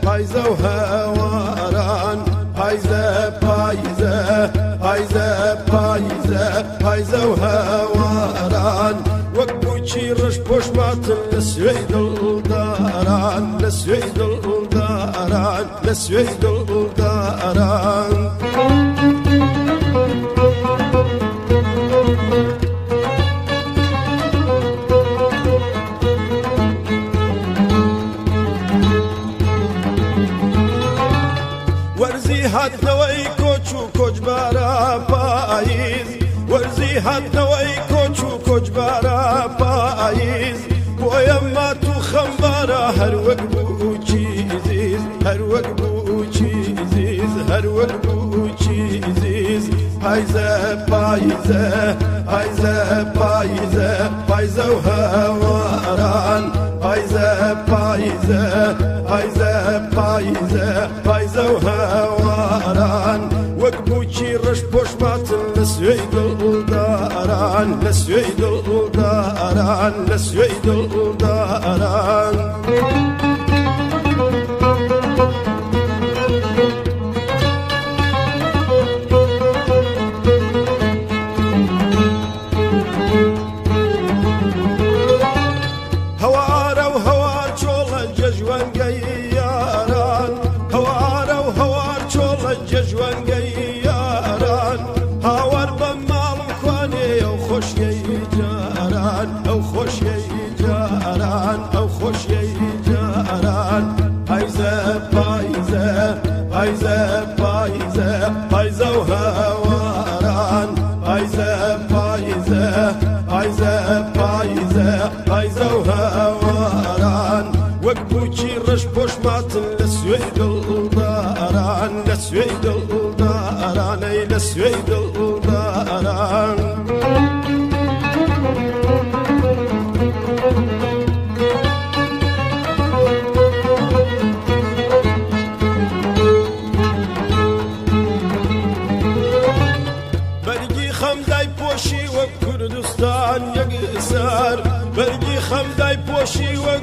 Speaker 6: پایزە و هەواران پایزە و هەواران وەک بووکی ڕەش پۆشماتن لە سوێی دڵداران لە سوێی دڵداران لە سوێی دڵداران هاتنەوەی کۆچ و کۆچبارە پاییز وەرزی هاتنەوەی کۆچ و کۆچبارە پاییز بۆیە مات و خەمبارە هەروەک بووکی زیز هەروەک بووکی زیز هەروەک بووکی زیز پایزە پایزە پایزە پایزە پایزە و هەواران پایزە پایزە پایزە پایزە پایزە و هەواران وەک بووکی ڕەش پۆشماتن لە سوێی دڵداران لە سوێی دڵداران لە سوێی دڵداران
Speaker 8: بەرگی خەمدای پۆشی وەک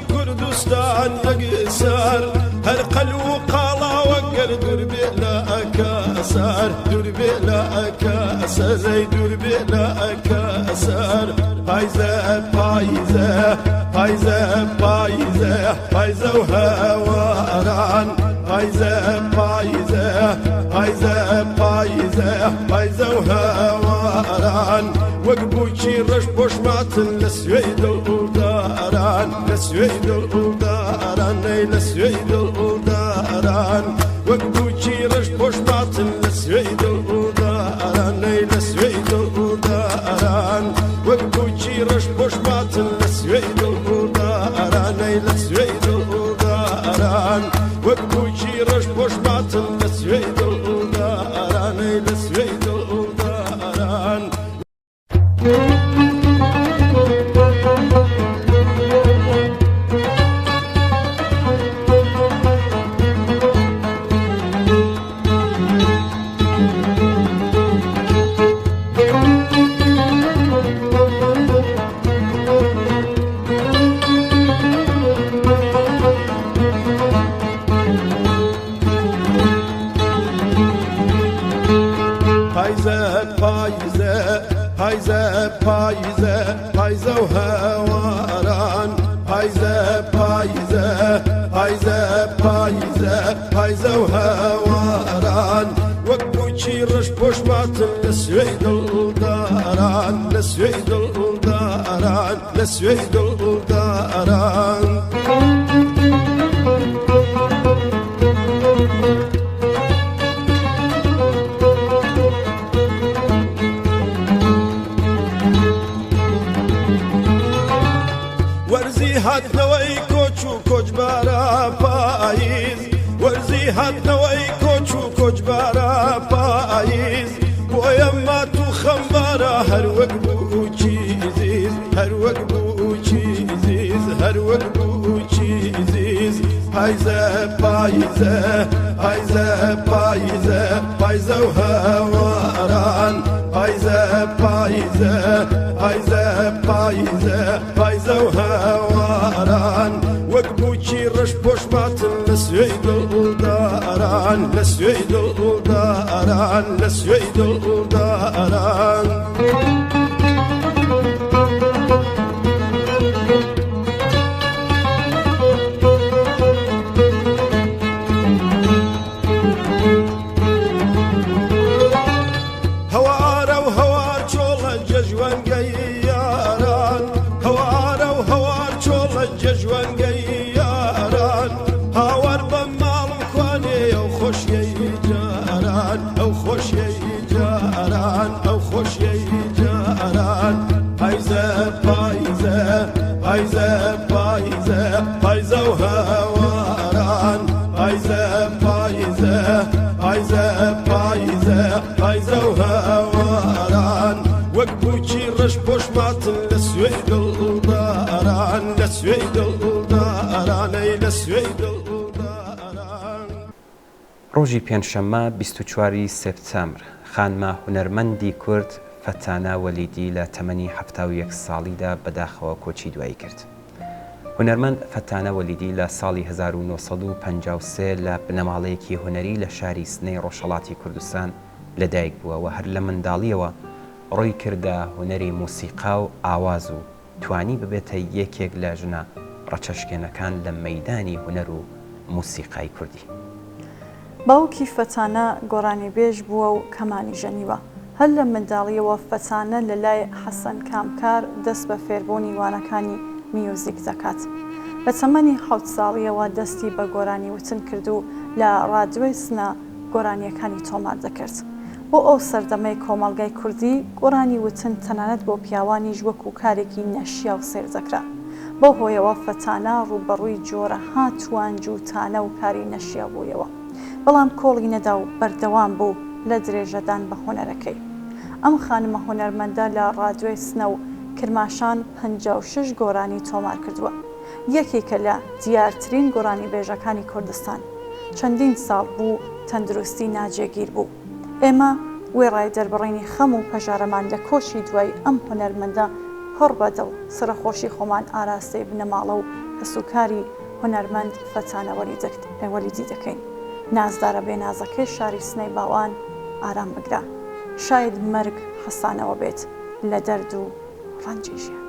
Speaker 6: هواران يقسار هر قلو قالا وقر دور بلا أكاسار دور بلا أكاسار زي دور بلا أكاسار بايزة بايزة بايزة بايزة بايزة وهواران بايزة بايزة بايزة بايزة بايزة وهواران وقبوشي رش بوش ماتن لسويد الأوداران لسويد الأوداران لسويد الأوداران وقبوشي رش بوش ماتن لسويد الأوداران لسويد الأوداران وقبوشي رش بوش ماتن لسويد الأوداران لسويد الأوداران وقبوشي رش بوش ماتن لسويد الأوداران لسويد الأوداران بايزة وهواران بايزة بايزة بايزة بايزة بايزة وهواران وقبوشي رش بوش ماتن لسويد الداران لسويد الداران لسويد الداران هات نوي كوچو كوجبارا بايز ورزي هات نوي كوچو كوجبارا بايز ويما تو خمبارا هر وقبو چيزيز هر وقبو چيزيز هر وقبو چيزيز بايزة بايزة بايزة بايزة بايزة وهواران بايزة بايزة بايزة بايزة بايزة وهواران وقبوشي رش بوش ماتن لسويد الداران لسويد الداران لسويد الداران جوان قياران هاور بمال مكواني او خوش جاران او خوش جاران او خوش جاران بايزة بايزة بايزة بايزة بايزة وهواران بايزة بايزة بايزة بايزة بايزة وهواران وقبوشي رش بوش ماتن لسويد الداران لسويد الداران لسويد الداران
Speaker 2: ڕۆژی پێنجشەممە 24 سپتامبر خانمە هونەرمەندی کورد فەتانە وەلیدی لە تەمەنی 71 ساڵیدا بەداخەوە کۆچی دوایی کرد. هونەرمەند فەتانە وەلیدی لە ساڵی 1953 لە بنەماڵەیەکی هونەری لە شاری سنەی ڕۆژهەڵاتی کوردستان لەدایک بووە و هەر لە منداڵیەوە ڕووی کردە هونەری موسیقا و ئاواز و توانی ببێتە یەکێک لە ژنە ڕەچەشکێنەکان لە مەیدانی هونەر و موسیقای کوردی.
Speaker 1: باوکی فەتانە گۆڕانی بێژ بووە و کەمانی ژەنیوە. هەر لە منداڵیەوە فەتانە لە لای حەسەن کامکار دەست بە فێربوونی وانەکانی میوزیک دەکات. لە تەمەنی 7 ساڵیەوە دەستی بە گۆرانی وتن کرد و لە ڕادیۆی سنە گۆرانیەکانی تۆمار دەکرد. بۆ ئەو سەردەمەی کۆمەڵگای کوردی گۆرانی وتن تەنانەت بۆ پیاوانیش وەکو کارێکی نەشیا و سێر دەکرا. بۆ هۆیەوە فەتانە ڕوبەڕووی جۆرەها توانج و تانە و کاری نەشیا بوویەوە. بەڵام کۆڵی نەدا و بەردەوام بوو لە درێژەدان بە هونەرەکەی. ئەم خانمە هونەرمەندە لە ڕادیۆی سنە و کرماشان 56 گۆرانی تۆمار کردووە. یەکێکە لە دیارترین گۆرانی بێژەکانی کوردستان. چەندین ساڵ بوو تەندروستی ناجێگیر بوو. ئێمە وێڕای دەربڕینی خەم و پەژارەمان لە کۆچی دوای ئەم هونەرمەندە هەڕ بەدڵ سرەخۆشی خۆمان ئاراستەی بنەماڵە و هەسوکاری هونەرمەند فەتانە وەلیدی دەکەین. نازدارە بێ نازەکەی شاری سنەی باوان ئارام بگرە. شاید مەرگ حەسانەوە بێت لە دەرد و ڕەنجی ژیان.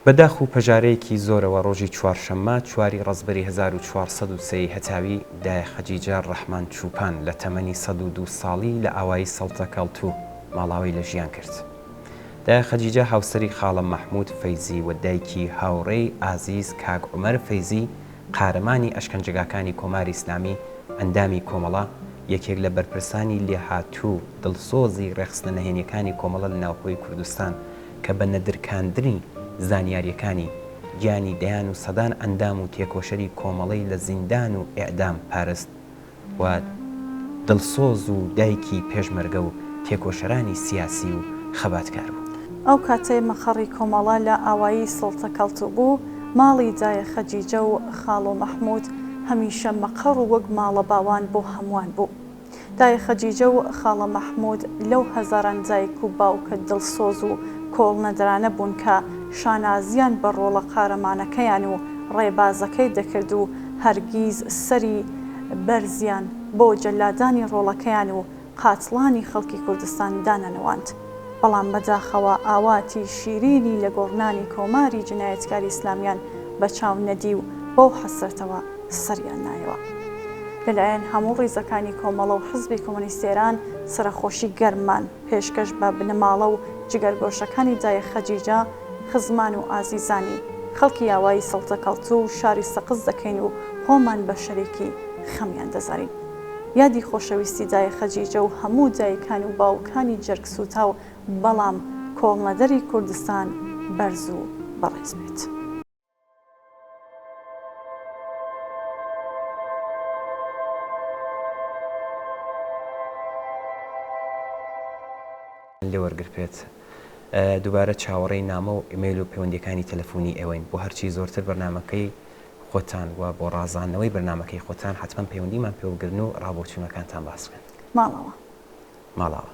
Speaker 2: بەداخ و پەژارەیەکی زۆرەوە ڕۆژی چوارشەممە 4 ڕەزبەری 1403 هەتاوی دایە خەجیجە ڕەحمان چوپان لە تەمەنی 102 ساڵی لە ئاوایی سەڵتە کەڵتوو ماڵاوی لە ژیان کرد. دایە خەجیجە هاوسەری خاڵە مەحموود فەیزی و دایکی هاوڕێی ئازیز کاک عومەر فەیزی قارەمانی ئەشکەنجەکانی کۆماری ئیسلامی ئەندامی کۆمەڵە یەکێک لە بەرپرسانی لێهاتوو دڵسۆزی ڕێخستنە نەهێنیەکانی کۆمەڵە لە ناوخۆی کوردستان کە بە نەدرکاندنی زانیاریەکانی گیانی دەیان و سەدان ئەندام و تێکۆشەری کۆمەڵەی لە زیندان و ئێعدام پارست و دڵسۆز و دایکی پێشمەرگە و تێکۆشەرانی سیاسی و خەباتکار بوو.
Speaker 1: ئەو کاتەی مەخەڕی کۆمەڵە لە ئاوایی سڵتە کەڵتوو بوو، ماڵی دایە خەجیجە و خاڵ و مەحموود هەمیشە مەقەڕ و وەک ماڵە باوان بۆ هەمووان بوو. دایە خەجیجە و خاڵە مەحموود لەو هەزاران دایک و باوکە دڵسۆز و کۆڵ نەدرانە بوون کە شانازیان بە ڕۆڵە قارەمانەکەیان و ڕێبازەکەی دەکرد و هەرگیز سەری بەرزیان بۆ جەلادانی ڕۆڵەکەیان و قاتڵانی خەڵکی کوردستان دانەنەواند. بەڵام بەداخەوە ئاواتی شیرینی لە گۆڕنانی کۆماری جنایەتکاری ئیسلامیان بە چاو نەدی و بەو حەسرەتەوە سەریان نایەوە. لەلایەن هەموو ڕیزەکانی کۆمەڵە و حزبی کۆمۆنیست ئێران سەرخۆشی گەرمان پێشکەش بە بنەماڵە و جگەرگۆشەکانی دایە خەجیجە، خزمان و ئازیزانی خەڵکی ئاوایی سەڵتە کەڵتوو و شاری سەقز دەکەین و خۆمان بە شەریکی خەمیان دەزارین. یادی خۆشەویستی دایە خەجیجە و هەموو دایکان و باوکانی جەرگسووتا و بەڵام کۆڵنەدەری کوردستان بەرز و بەڕێز بێت.
Speaker 2: لێ وەرگرپێت دووبارە چاوەڕێی نامە و ئیمەیل و پەیوەندیەکانی تەلەفۆنی ئێوەین بۆ هەرچی زۆرتر بەرنامەکەی خۆتان و بۆ ڕازاندنەوەی بەرنامەکەی خۆتان حتمما پەیوەندیمان پێوەگرن و ڕابۆچوونەکانتان باسکەن.
Speaker 1: ماڵەوە.